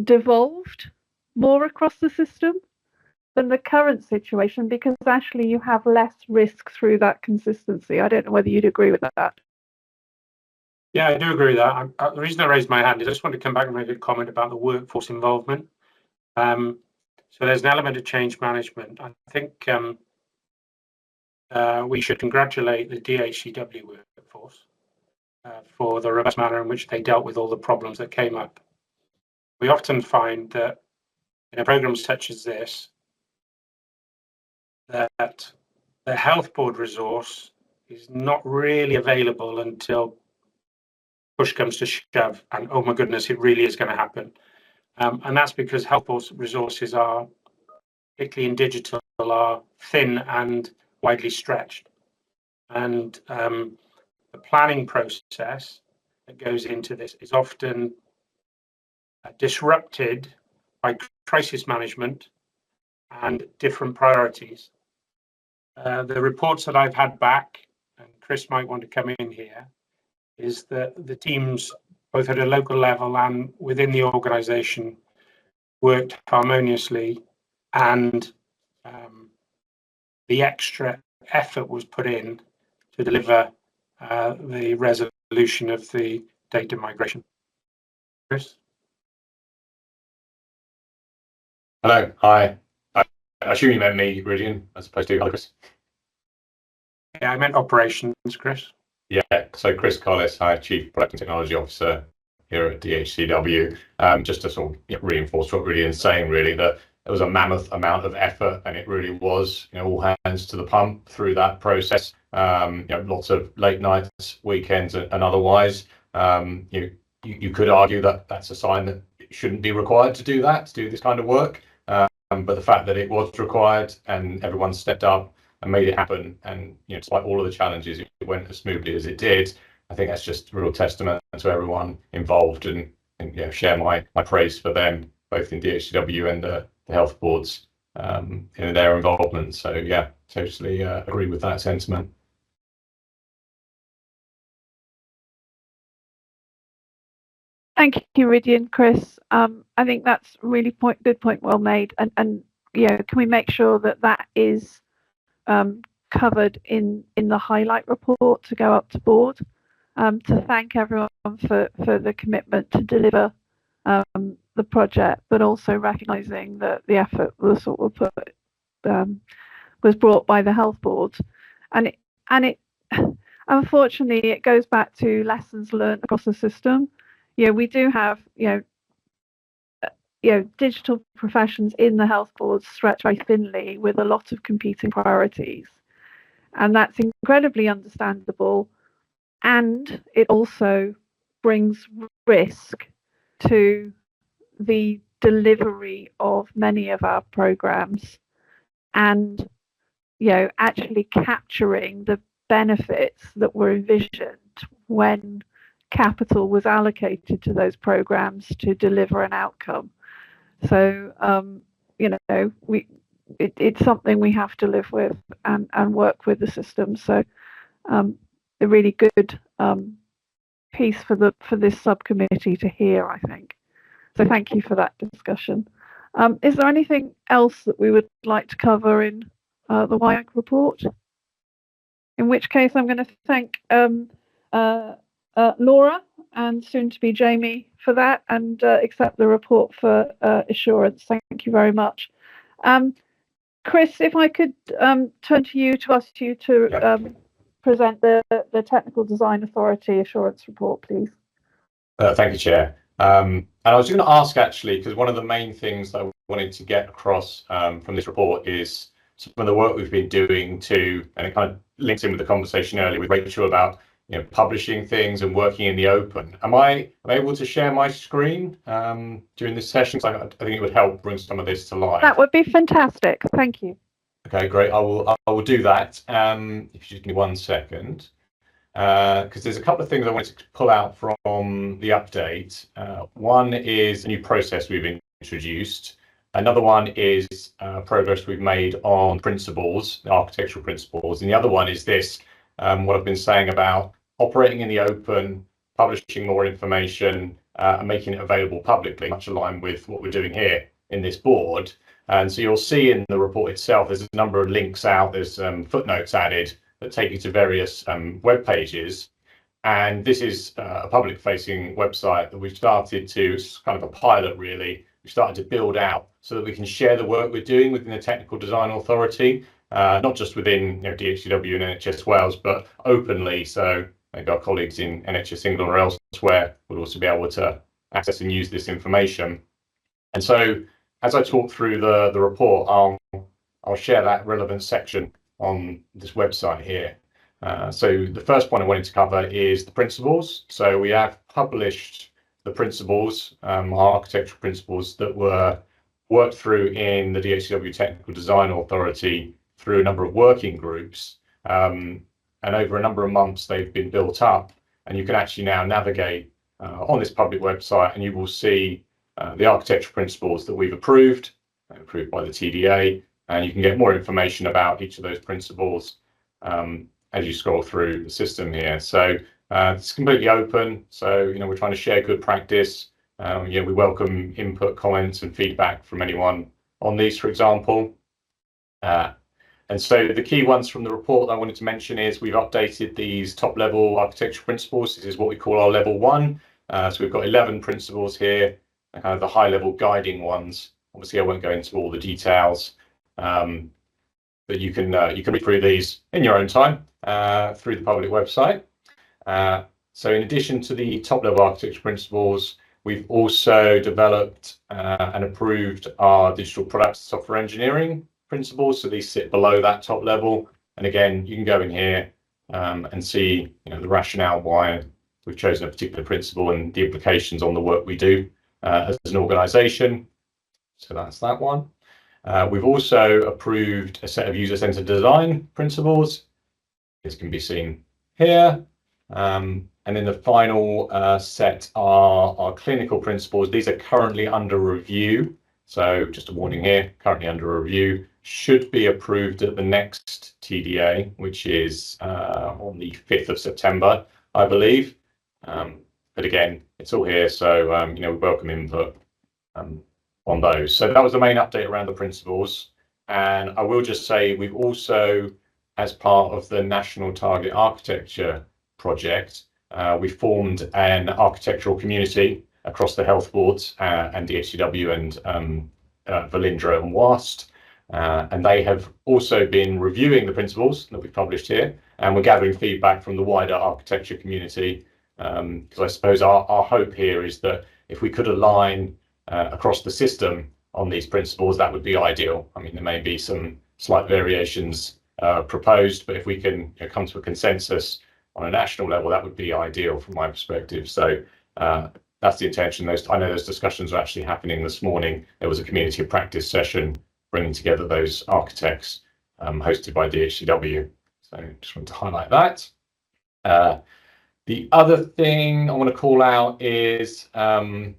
[SPEAKER 1] devolved more across the system than the current situation, because actually you have less risk through that consistency. I don't know whether you'd agree with that.
[SPEAKER 3] Yeah, I do agree with that. The reason I raised my hand is I just want to come back and make a comment about the workforce involvement. So there's an element of change management. I think we should congratulate the DHCW workforce for the robust manner in which they dealt with all the problems that came up. We often find that in a program such as this, that the health board resource is not really available until push comes to shove, and oh my goodness, it really is going to happen. And that's because health board resources are, particularly in digital, are thin and widely stretched. And the planning process that goes into this is often disrupted by crisis management and different priorities. The reports that I've had back, and Chris might want to come in here, is that the teams, both at a local level and within the organisation, worked harmoniously, and the extra effort was put in to deliver the resolution of the data migration. Chris?
[SPEAKER 11] Hello, hi. I assume you meant me, Rydian, as opposed to Chris.
[SPEAKER 3] Yeah, I meant operations, Chris.
[SPEAKER 11] Yeah, so Chris Collis, hi, Chief Product and Technology Officer here at DHCW. Just to sort of reinforce what Rydian's saying, really, that it was a mammoth amount of effort, and it really was, all hands to the pump through that process. Lots of late nights, weekends, and otherwise. You could argue that that's a sign that it shouldn't be required to do that, to do this kind of work. But the fact that it was required and everyone stepped up and made it happen, and despite all of the challenges, it went as smoothly as it did. I think that's just a real testament to everyone involved, and share my praise for them, both in DHCW and the health boards in their involvement. So yeah, totally agree with that sentiment.
[SPEAKER 1] Thank you, Rydian, Chris. I think that's really good point, well made. And can we make sure that is covered in the highlight report to go up to board? To thank everyone for the commitment to deliver the project, but also recognising that the effort was was brought by the health board, and it unfortunately it goes back to lessons learned across the system. We do have digital professions in the health boards stretched very thinly with a lot of competing priorities, and that's incredibly understandable. And it also brings risk to the delivery of many of our programs. And actually capturing the benefits that were envisioned when capital was allocated to those programs to deliver an outcome. So, it's something we have to live with and work with the system. So, a really good piece for this subcommittee to hear, I think. So, thank you for that discussion. Is there anything else that we would like to cover in the WIAG report? In which case, I'm going to thank Laura and soon to be Jamie for that, and accept the report for assurance. Thank you very much. Chris, if I could turn to you to ask you to present the Technical Design Authority assurance report, please.
[SPEAKER 11] Thank you, Chair. And I was going to ask, actually, because one of the main things that I wanted to get across from this report is some of the work we've been doing to, and it kind of links in with the conversation earlier with Rachel about publishing things and working in the open. Am I able to share my screen during this session? I think it would help bring some of this to life.
[SPEAKER 1] That would be fantastic. Thank you.
[SPEAKER 11] Okay, great. I will do that. If you just give me 1 second, because there's a couple of things I wanted to pull out from the update. One is a new process we've introduced. Another one is progress we've made on principles, the architectural principles, and the other one is this, what I've been saying about operating in the open, publishing more information, and making it available publicly, much aligned with what we're doing here in this board. And so you'll see in the report itself, there's a number of links out, there's footnotes added that take you to various web pages. And this is a public-facing website that we've started to, it's kind of a pilot really, we started to build out so that we can share the work we're doing within the Technical Design Authority, not just within DHCW and NHS Wales, but openly. So maybe our colleagues in NHS England or elsewhere would also be able to access and use this information. And so as I talk through the report, I'll share that relevant section on this website here. So the first point I wanted to cover is the principles. So we have published the principles, architectural principles that were worked through in the DHCW Technical Design Authority through a number of working groups. And over a number of months, they've been built up, and you can actually now navigate on this public website, and you will see the architectural principles that we've approved by the TDA, and you can get more information about each of those principles as you scroll through the system here. So it's completely open. So, we're trying to share good practice. We welcome input, comments, and feedback from anyone on these, for example. And so the key ones from the report that I wanted to mention is we've updated these top-level architectural principles. This is what we call our level 1. So we've got 11 principles here, kind of the high-level guiding ones. Obviously, I won't go into all the details, but you can read through these in your own time through the public website. So in addition to the top-level architecture principles, we've also developed and approved our digital products software engineering principles. So these sit below that top level. And again, you can go in here and see the rationale why we've chosen a particular principle and the implications on the work we do as an organisation. So that's that one. We've also approved a set of user-centered design principles. This can be seen here. And then the final set are our clinical principles. These are currently under review. So just a warning here, currently under review, should be approved at the next TDA, which is on the 5th of September, I believe. But again, it's all here. So, we welcome input on those. So that was the main update around the principles. And I will just say we've also, as part of the National Target Architecture project, we formed an architectural community across the health boards and DHCW and Pwyllgor and WAST. And they have also been reviewing the principles that we've published here, and we're gathering feedback from the wider architecture community. Because I suppose our hope here is that if we could align across the system on these principles, that would be ideal. I mean, there may be some slight variations proposed, but if we can come to a consensus on a national level, that would be ideal from my perspective. So that's the intention. I know those discussions are actually happening this morning. There was a community of practice session bringing together those architects hosted by DHCW. So just want to highlight that. The other thing I want to call out is in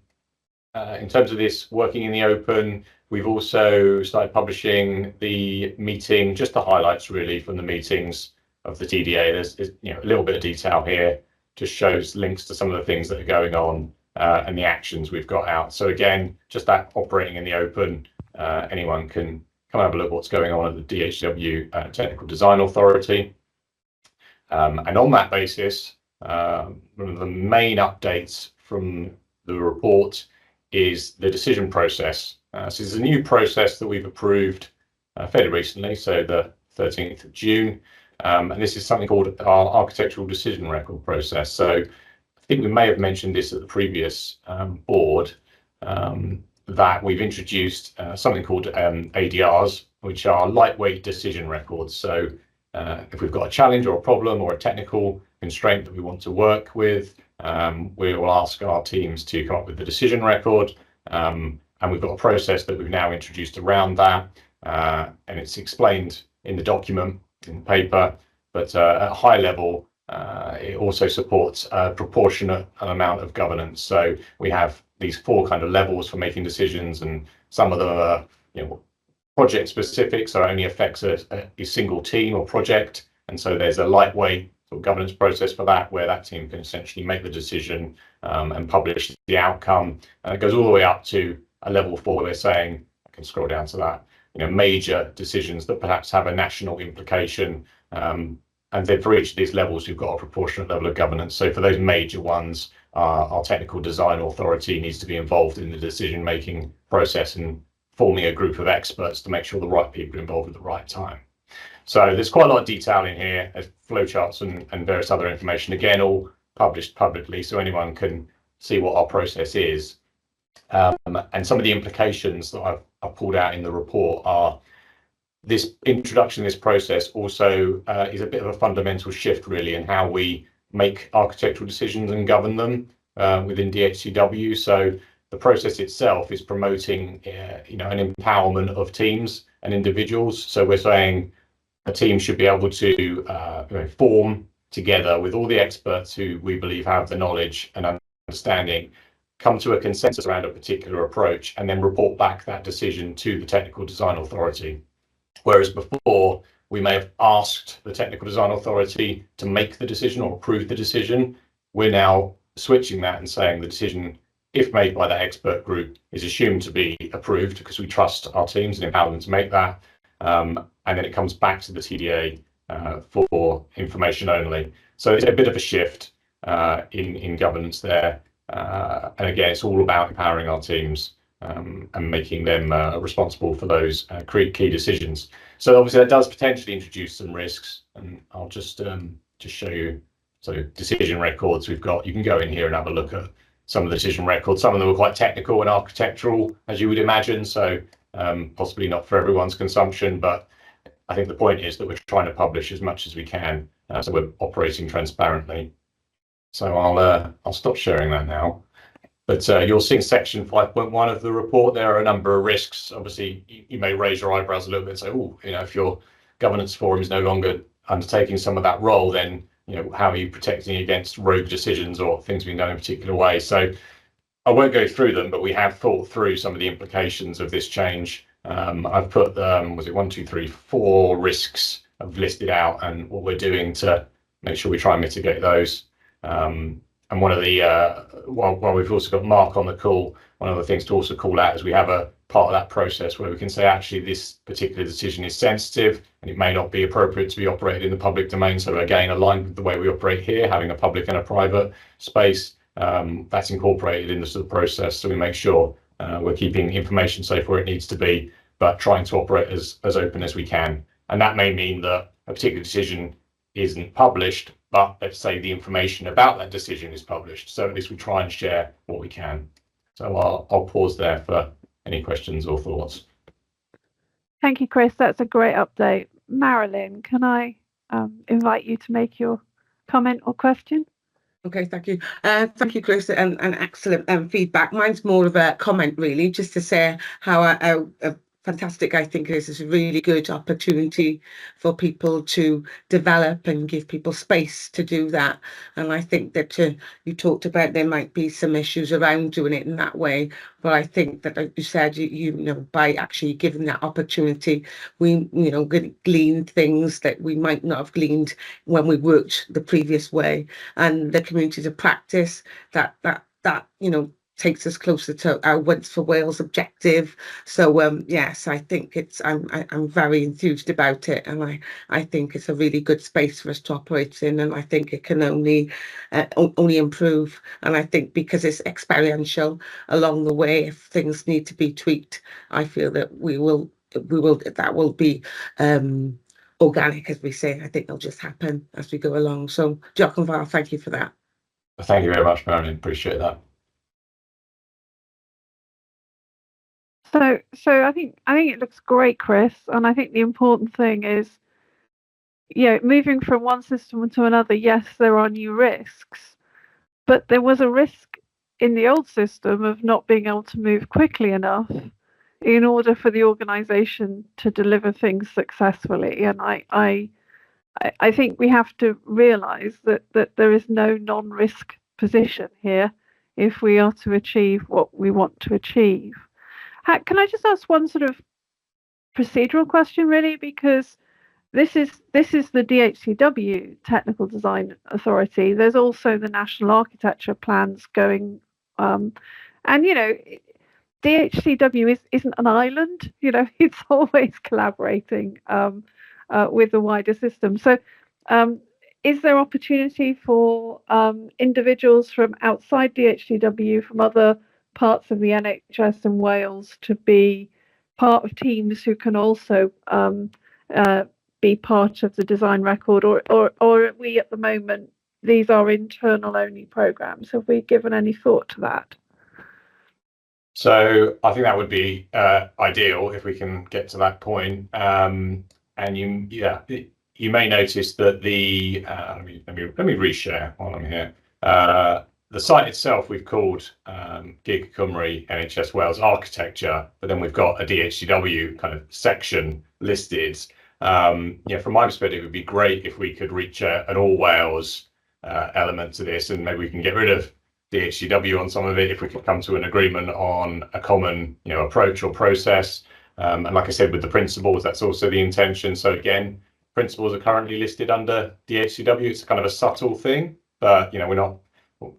[SPEAKER 11] terms of this working in the open, we've also started publishing the meeting, just the highlights really from the meetings of the TDA. There's a little bit of detail here, just shows links to some of the things that are going on and the actions we've got out. So again, just that operating in the open, anyone can come and have a look at what's going on at the DHW Technical Design Authority. And on that basis, one of the main updates from the report is the decision process. So this is a new process that we've approved fairly recently, so the 13th of June. And this is something called our architectural decision record process. So I think we may have mentioned this at the previous board, that we've introduced something called ADRs, which are lightweight decision records. So if we've got a challenge or a problem or a technical constraint that we want to work with, we will ask our teams to come up with the decision record. And we've got a process that we've now introduced around that. And it's explained in the document, in the paper, but at a high level, it also supports a proportionate amount of governance. So we have these 4 kind of levels for making decisions, and some of them are, project specific, so it only affects a single team or project. And so there's a lightweight sort of governance process for that, where that team can essentially make the decision and publish the outcome. And it goes all the way up to a level 4, where we're saying, I can scroll down to that, major decisions that perhaps have a national implication. And then for each of these levels, you've got a proportionate level of governance. So for those major ones, our technical design authority needs to be involved in the decision-making process and forming a group of experts to make sure the right people are involved at the right time. So there's quite a lot of detail in here, there's flowcharts and various other information, again, all published publicly, so anyone can see what our process is. And some of the implications that I've pulled out in the report are this introduction to this process also is a bit of a fundamental shift really in how we make architectural decisions and govern them within DHCW. So the process itself is promoting an empowerment of teams and individuals. So we're saying a team should be able to form together with all the experts who we believe have the knowledge and understanding, come to a consensus around a particular approach, and then report back that decision to the Technical Design Authority. Whereas before, we may have asked the Technical Design Authority to make the decision or approve the decision. We're now switching that and saying the decision, if made by that expert group, is assumed to be approved because we trust our teams and empower them to make that. And then it comes back to the TDA for information only. So it's a bit of a shift in governance there. And again, it's all about empowering our teams and making them responsible for those key decisions. So obviously that does potentially introduce some risks, and I'll just show you. So decision records we've got, you can go in here and have a look at some of the decision records. Some of them are quite technical and architectural, as you would imagine, so possibly not for everyone's consumption, but I think the point is that we're trying to publish as much as we can, so we're operating transparently. So I'll stop sharing that now. But you'll see in section 5.1 of the report, there are a number of risks. Obviously, you may raise your eyebrows a little bit and say, oh, if your governance forum is no longer undertaking some of that role, then how are you protecting against rogue decisions or things being done in a particular way? So I won't go through them, but we have thought through some of the implications of this change. I've put, was it 1, 2, 3, 4 risks I've listed out and what we're doing to make sure we try and mitigate those. And one of the, while we've also got Mark on the call, one of the things to also call out is we have a part of that process where we can say, actually, this particular decision is sensitive and it may not be appropriate to be operated in the public domain. So again, aligned with the way we operate here, having a public and a private space, that's incorporated into the process. So we make sure we're keeping information safe where it needs to be, but trying to operate as open as we can. And that may mean that a particular decision isn't published, but let's say the information about that decision is published. So at least we try and share what we can. So I'll pause there for any questions or thoughts.
[SPEAKER 1] Thank you, Chris. That's a great update. Marilyn, can I invite you to make your comment or question?
[SPEAKER 12] Okay, thank you. Thank you, Chris, and excellent feedback. Mine's more of a comment, really, just to say how fantastic. I think this is a really good opportunity for people to develop and give people space to do that. And I think that you talked about there might be some issues around doing it in that way, but I think that, like you said, you know, by actually giving that opportunity, we, you know, gleaned things that we might not have gleaned when we worked the previous way, and the communities of practice that you know, takes us closer to our Once for Wales objective. So yes, I think it's I'm very enthused about it, and I think it's a really good space for us to operate in, and I think it can only improve. And I think because it's experiential along the way, if things need to be tweaked, I feel that that will be organic, as we say. I think they'll just happen as we go along. So Jock and Val, thank you for that.
[SPEAKER 11] Thank you very much, Marilyn. Appreciate that.
[SPEAKER 1] So I think it looks great, Chris, and I think the important thing is, you know, moving from one system to another. Yes, there are new risks, but there was a risk in the old system of not being able to move quickly enough in order for the organisation to deliver things successfully. And I think we have to realise that there is no non-risk position here if we are to achieve what we want to achieve. Can I just ask one sort of procedural question, really, because this is the DHCW Technical Design Authority. There's also the National Architecture Plans going, and you know, DHCW isn't an island. You know, it's always collaborating with the wider system. So, is there opportunity for individuals from outside DHCW, from other parts of the NHS and Wales, to be part of teams who can also be part of the design record, or are we at the moment, these are internal only programs? Have we given any thought to that?
[SPEAKER 11] So I think that would be ideal if we can get to that point. And you may notice that the let me reshare while I'm here. The site itself we've called Gig Cymru NHS Wales Architecture, but then we've got a DHCW kind of section listed. Yeah, from my perspective, it would be great if we could reach an all Wales element to this, and maybe we can get rid of DHCW on some of it if we could come to an agreement on a common, you know, approach or process. And like I said, with the principles, that's also the intention. So again, principles are currently listed under DHCW. It's kind of a subtle thing, but you know,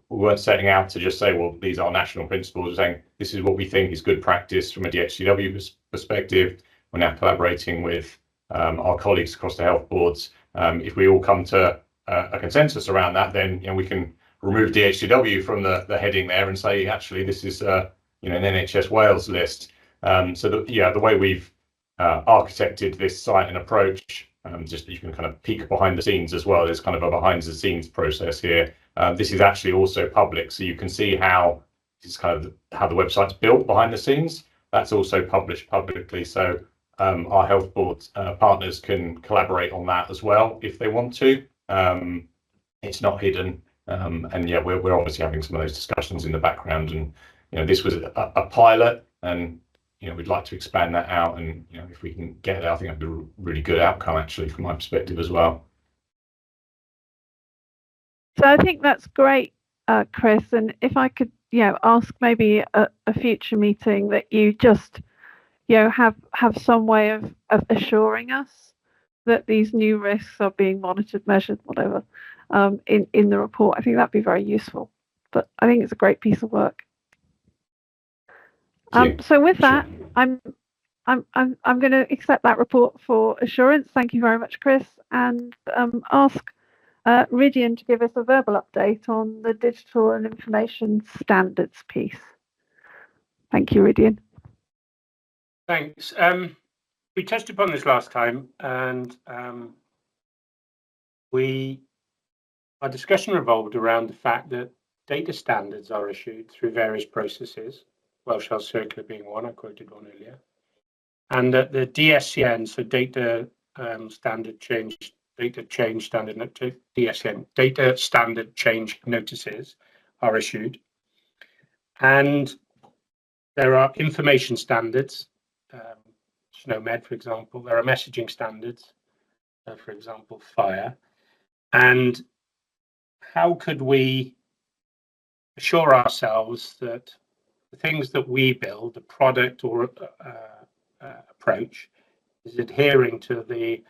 [SPEAKER 11] we weren't setting out to just say, well, these are national principles. We're saying this is what we think is good practice from a DHCW perspective. We're now collaborating with our colleagues across the health boards. If we all come to a consensus around that, then you know, we can remove DHCW from the heading there and say, actually, this is you know, an NHS Wales list. So the way we've architected this site and approach, just you can kind of peek behind the scenes as well. There's kind of a behind the scenes process here. This is actually also public, so you can see how it's kind of how the website's built behind the scenes. That's also published publicly, so our health board partners can collaborate on that as well if they want to. It's not hidden, and yeah, we're obviously having some of those discussions in the background. And you know, this was a pilot, and you know, we'd like to expand that out. And you know, if we can get it, I think that'd be a really good outcome, actually, from my perspective as well.
[SPEAKER 1] So I think that's great, Chris. And if I could, you know, ask maybe a future meeting that you just, you know, have some way of assuring us that these new risks are being monitored, measured, whatever, in the report. I think that'd be very useful. But I think it's a great piece of work. So with that, I'm going to accept that report for assurance. Thank you very much, Chris, and ask Rydian to give us a verbal update on the digital and information standards piece. Thank you, Rydian.
[SPEAKER 3] Thanks. We touched upon this last time, and our discussion revolved around the fact that data standards are issued through various processes, Welsh Health Circular being one, I quoted one earlier, and that the DSCN, so data standard change notices are issued, and there are information standards SNOMED, for example. There are messaging standards, for example, FHIR. And how could we assure ourselves that the things that we build, the product or approach, is adhering to the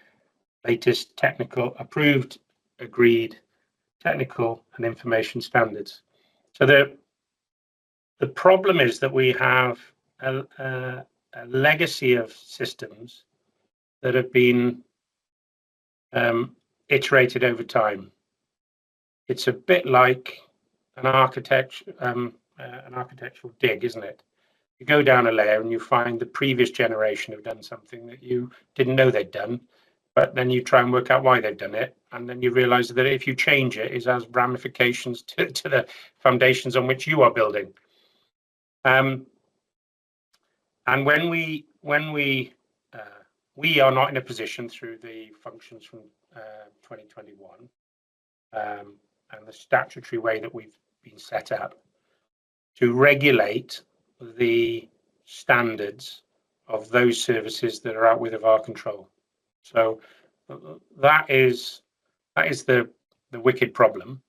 [SPEAKER 3] latest technical, approved, agreed technical and information standards? So the problem is that we have a legacy of systems that have been iterated over time. It's a bit like an architectural dig, isn't it? You go down a layer and you find the previous generation have done something that you didn't know they'd done, but then you try and work out why they've done it, and then you realize that if you change it, it has ramifications to the foundations on which you are building. And when we are not in a position through the functions from 2021 and the statutory way that we've been set up to regulate the standards of those services that are out of our control. So that is the wicked problem.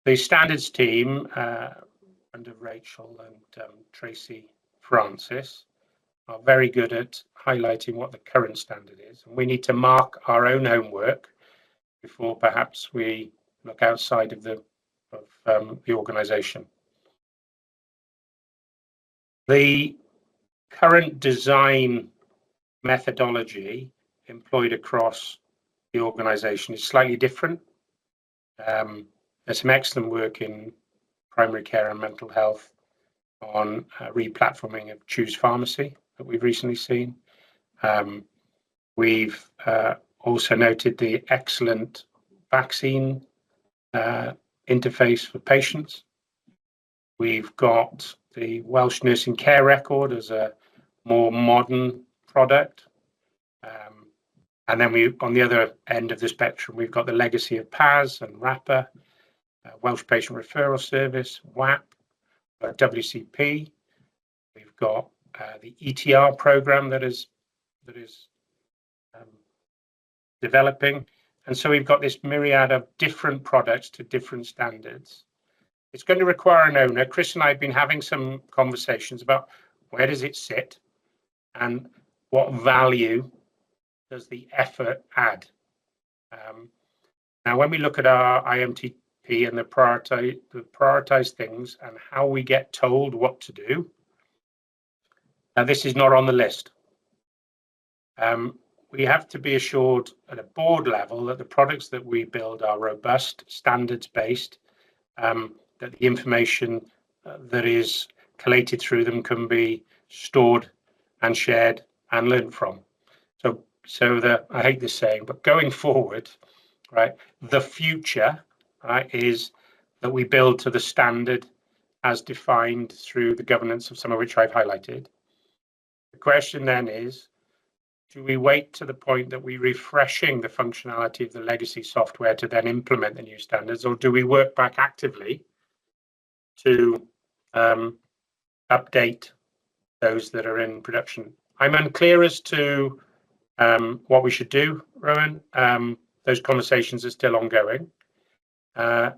[SPEAKER 3] The standards team under Rachel and Tracy Francis are very good at highlighting what the current standard is, and we need to mark our own homework before perhaps we look outside of the organisation. The current design methodology employed across the organisation is slightly different. There's some excellent work in primary care and mental health on re-platforming of Choose Pharmacy that we've recently seen. We've also noted the excellent vaccine interface for patients. We've got the Welsh Nursing Care Record as a more modern product. And then on the other end of the spectrum, we've got the legacy of PAS and RAPA, Welsh Patient Referral Service, WAP, WCP. We've got the ETR program that is developing. And so we've got this myriad of different products to different standards. It's going to require an owner. Chris and I have been having some conversations about where does it sit and what value does the effort add. Now, when we look at our IMTP and the prioritize things and how we get told what to do, now this is not on the list. We have to be assured at a board level that the products that we build are robust, standards-based, that the information that is collated through them can be stored and shared and learned from. So I hate this saying, but going forward, right, the future, right, is that we build to the standard as defined through the governance of some of which I've highlighted. The question then is, do we wait to the point that we're refreshing the functionality of the legacy software to then implement the new standards, or do we work back actively to update those that are in production? I'm unclear as to what we should do, Rowan. Those conversations are still ongoing.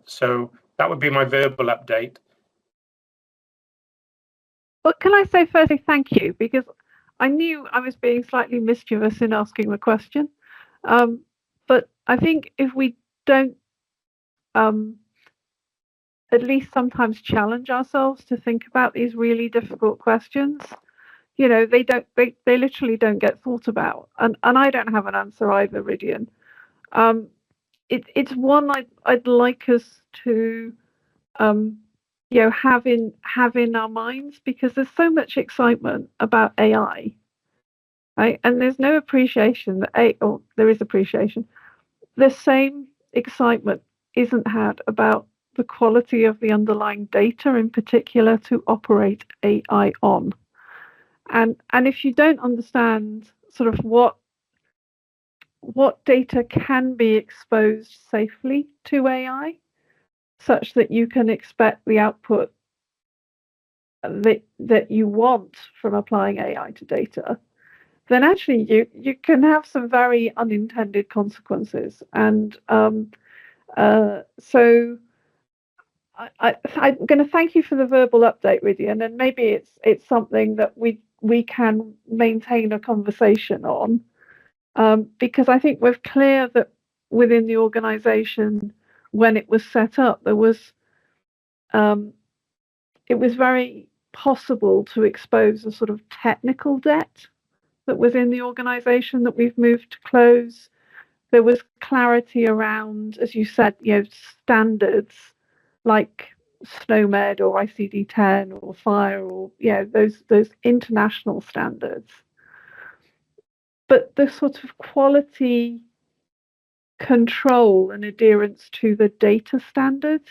[SPEAKER 3] So that would be my verbal update.
[SPEAKER 1] Well, can I say firstly thank you, because I knew I was being slightly mischievous in asking the question. But I think if we don't at least sometimes challenge ourselves to think about these really difficult questions, you know, they literally don't get thought about. And I don't have an answer either, Rydian. It's one I'd like us to you know, have in our minds, because there's so much excitement about AI, right? And there's no appreciation that or there is appreciation. The same excitement isn't had about the quality of the underlying data, in particular, to operate AI on. And if you don't understand sort of what data can be exposed safely to AI, such that you can expect the output that you want from applying AI to data, then actually you can have some very unintended consequences. And so I'm going to thank you for the verbal update, Rydian, and maybe it's something that we can maintain a conversation on, because I think we're clear that within the organisation, when it was set up, there was it was very possible to expose a sort of technical debt that was in the organisation that we've moved to close. There was clarity around, as you said, standards like SNOMED or ICD-10 or FHIR or those international standards. But the sort of quality control and adherence to the data standards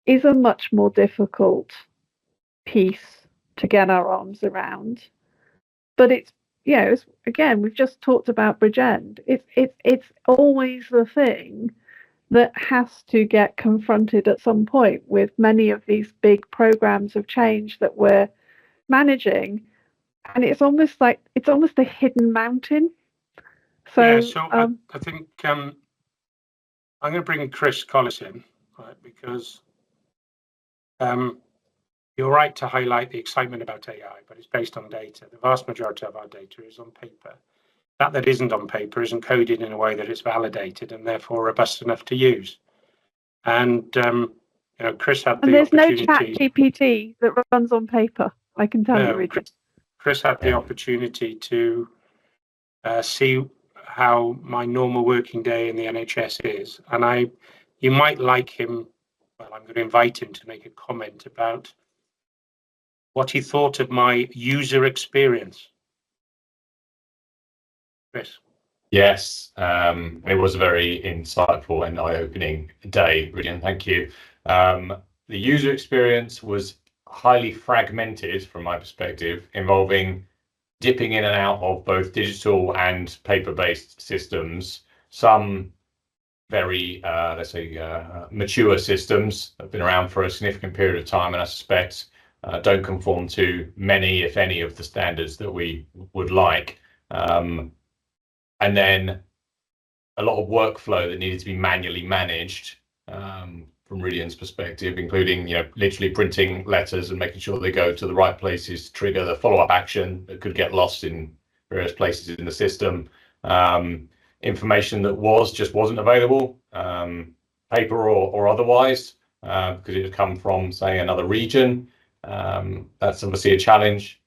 [SPEAKER 1] is a much more difficult piece to get our arms around. But it's again, we've just talked about Bridgend. It's always the thing that has to get confronted at some point with many of these big programs of change that we're managing, and it's almost a hidden mountain. So,
[SPEAKER 3] I think I'm going to bring Chris Collis in, right, because you're right to highlight the excitement about AI, but it's based on data. The vast majority of our data is on paper. That isn't on paper isn't coded in a way that it's validated and therefore robust enough to use. And Chris had the
[SPEAKER 1] there's
[SPEAKER 3] opportunity.
[SPEAKER 1] no chat GPT that runs on paper, I can tell you, Richard.
[SPEAKER 3] Chris had the opportunity to see how my normal working day in the NHS is, and you might like him. Well, I'm going to invite him to make a comment about what he thought of my user experience. Chris.
[SPEAKER 11] Yes, it was a very insightful and eye-opening day, Rydian. Thank you. The user experience was highly fragmented from my perspective, involving dipping in and out of both digital and paper-based systems. Some very, let's say, mature systems have been around for a significant period of time, and I suspect don't conform to many, if any, of the standards that we would like. And then a lot of workflow that needed to be manually managed from Rydian's perspective, including literally printing letters and making sure they go to the right places to trigger the follow-up action that could get lost in various places in the system. Information that just wasn't available, paper or otherwise, because it had come from, say, another region. That's obviously a challenge.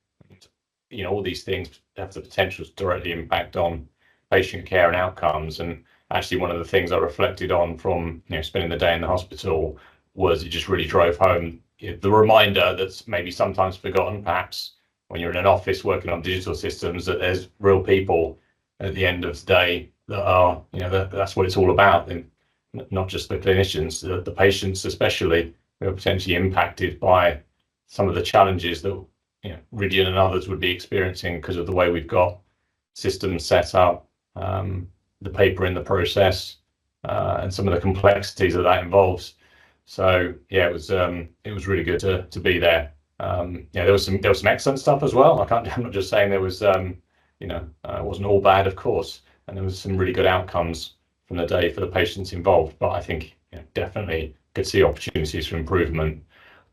[SPEAKER 11] All these things have the potential to directly impact on patient care and outcomes. And actually, one of the things I reflected on from spending the day in the hospital was it just really drove home the reminder that's maybe sometimes forgotten, perhaps when you're in an office working on digital systems, that there's real people at the end of the day that are, that's what it's all about. And not just the clinicians, the patients especially, who are potentially impacted by some of the challenges that Rydian and others would be experiencing because of the way we've got systems set up, the paper in the process, and some of the complexities that involves. So yeah, it was really good to be there. There was some excellent stuff as well. I'm not just saying there was it wasn't all bad, of course, and there was some really good outcomes from the day for the patients involved. But I think definitely could see opportunities for improvement.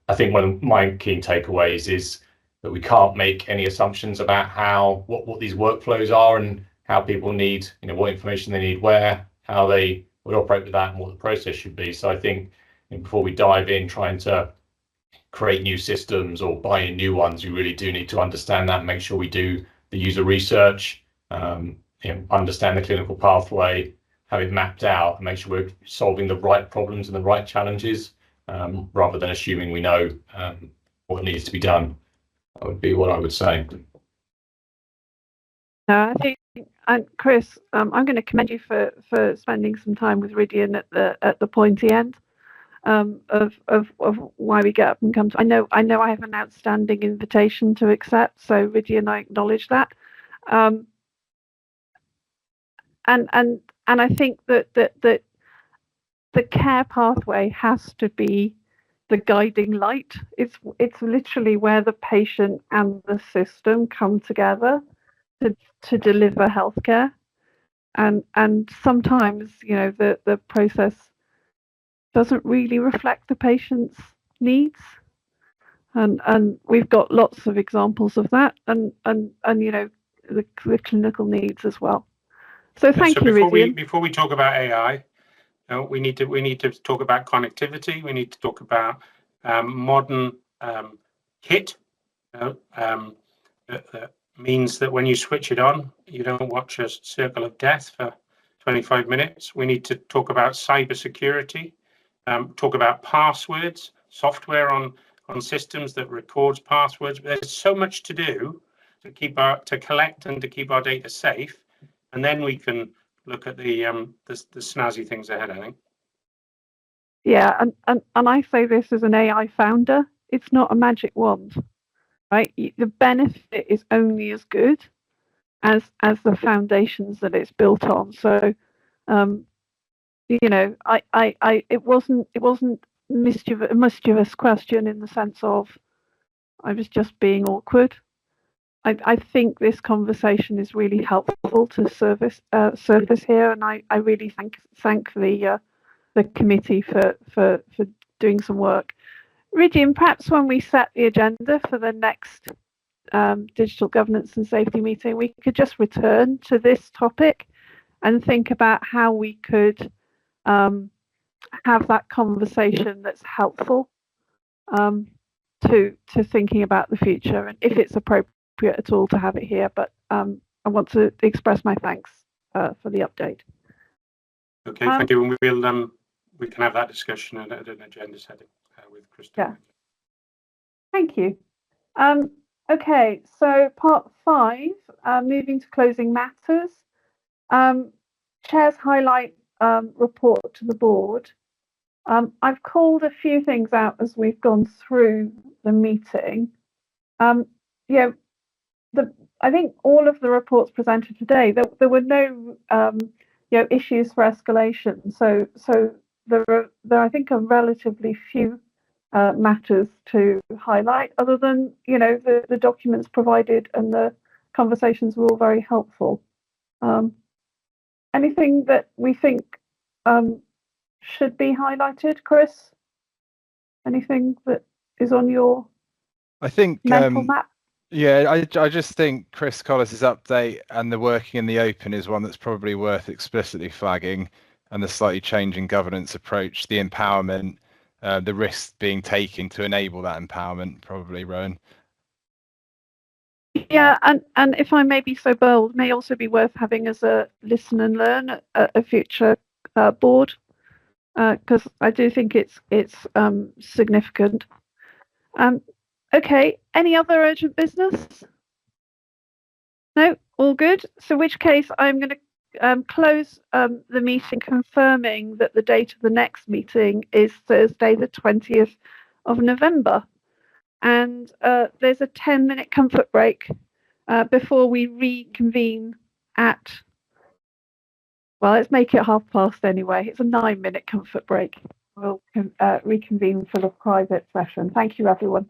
[SPEAKER 11] I think one of my key takeaways is that we can't make any assumptions about what these workflows are and how people need, what information they need where, how they would operate with that, and what the process should be. So I think before we dive in trying to create new systems or buy in new ones, we really do need to understand that and make sure we do the user research, understand the clinical pathway, have it mapped out, and make sure we're solving the right problems and the right challenges, rather than assuming we know what needs to be done. That would be what I would say.
[SPEAKER 1] I think, and Chris, I'm going to commend you for spending some time with Rydian at the pointy end of why we get up and come to. I know I have an outstanding invitation to accept, so Rydian, I acknowledge that. And I think that the care pathway has to be the guiding light. It's literally where the patient and the system come together to deliver healthcare, and sometimes the process doesn't really reflect the patient's needs, and we've got lots of examples of that, and the clinical needs as well. So thank you, Ridian.
[SPEAKER 3] Before we talk about AI, we need to talk about connectivity. We need to talk about modern kit that means that when you switch it on, you don't watch a circle of death for 25 minutes. We need to talk about cyber security, talk about passwords, software on systems that records passwords. There's so much to do to collect and to keep our data safe, and then we can look at the snazzy things ahead, I think.
[SPEAKER 1] Yeah, and I say this as an AI founder. It's not a magic wand, right? The benefit is only as good as the foundations that it's built on. So, it wasn't a mischievous question in the sense of I was just being awkward. I think this conversation is really helpful to surface here, and I really thank the committee for doing some work. Ridian, perhaps when we set the agenda for the next digital governance and safety meeting, we could just return to this topic and think about how we could have that conversation that's helpful to thinking about the future, and if it's appropriate at all to have it here. But I want to express my thanks for the update.
[SPEAKER 3] Okay, thank you. And we can have that discussion at an agenda setting with Krista.
[SPEAKER 1] Yeah. Thank you. Okay, so part 5, moving to closing matters. Chair's highlight report to the board. I've called a few things out as we've gone through the meeting. I think all of the reports presented today, there were no issues for escalation. So there I think are relatively few matters to highlight, other than the documents provided and the conversations were all very helpful. Anything that we think should be highlighted, Chris? Anything that is on your mental map?
[SPEAKER 2] Yeah, I just think Chris Collis's update and the working in the open is one that's probably worth explicitly flagging, and the slightly changing governance approach, the empowerment, the risks being taken to enable that empowerment, probably, Rowan.
[SPEAKER 1] Yeah, and if I may be so bold, may also be worth having as a listen and learn at a future board, because I do think it's significant. Okay, any other urgent business? No, all good. So, in which case, I'm going to close the meeting, confirming that the date of the next meeting is Thursday, the 20th of November. And there's a 10-minute comfort break before we reconvene at, well, let's make it past anyway. It's a 9-minute comfort break. We'll reconvene for the private session. Thank you, everyone.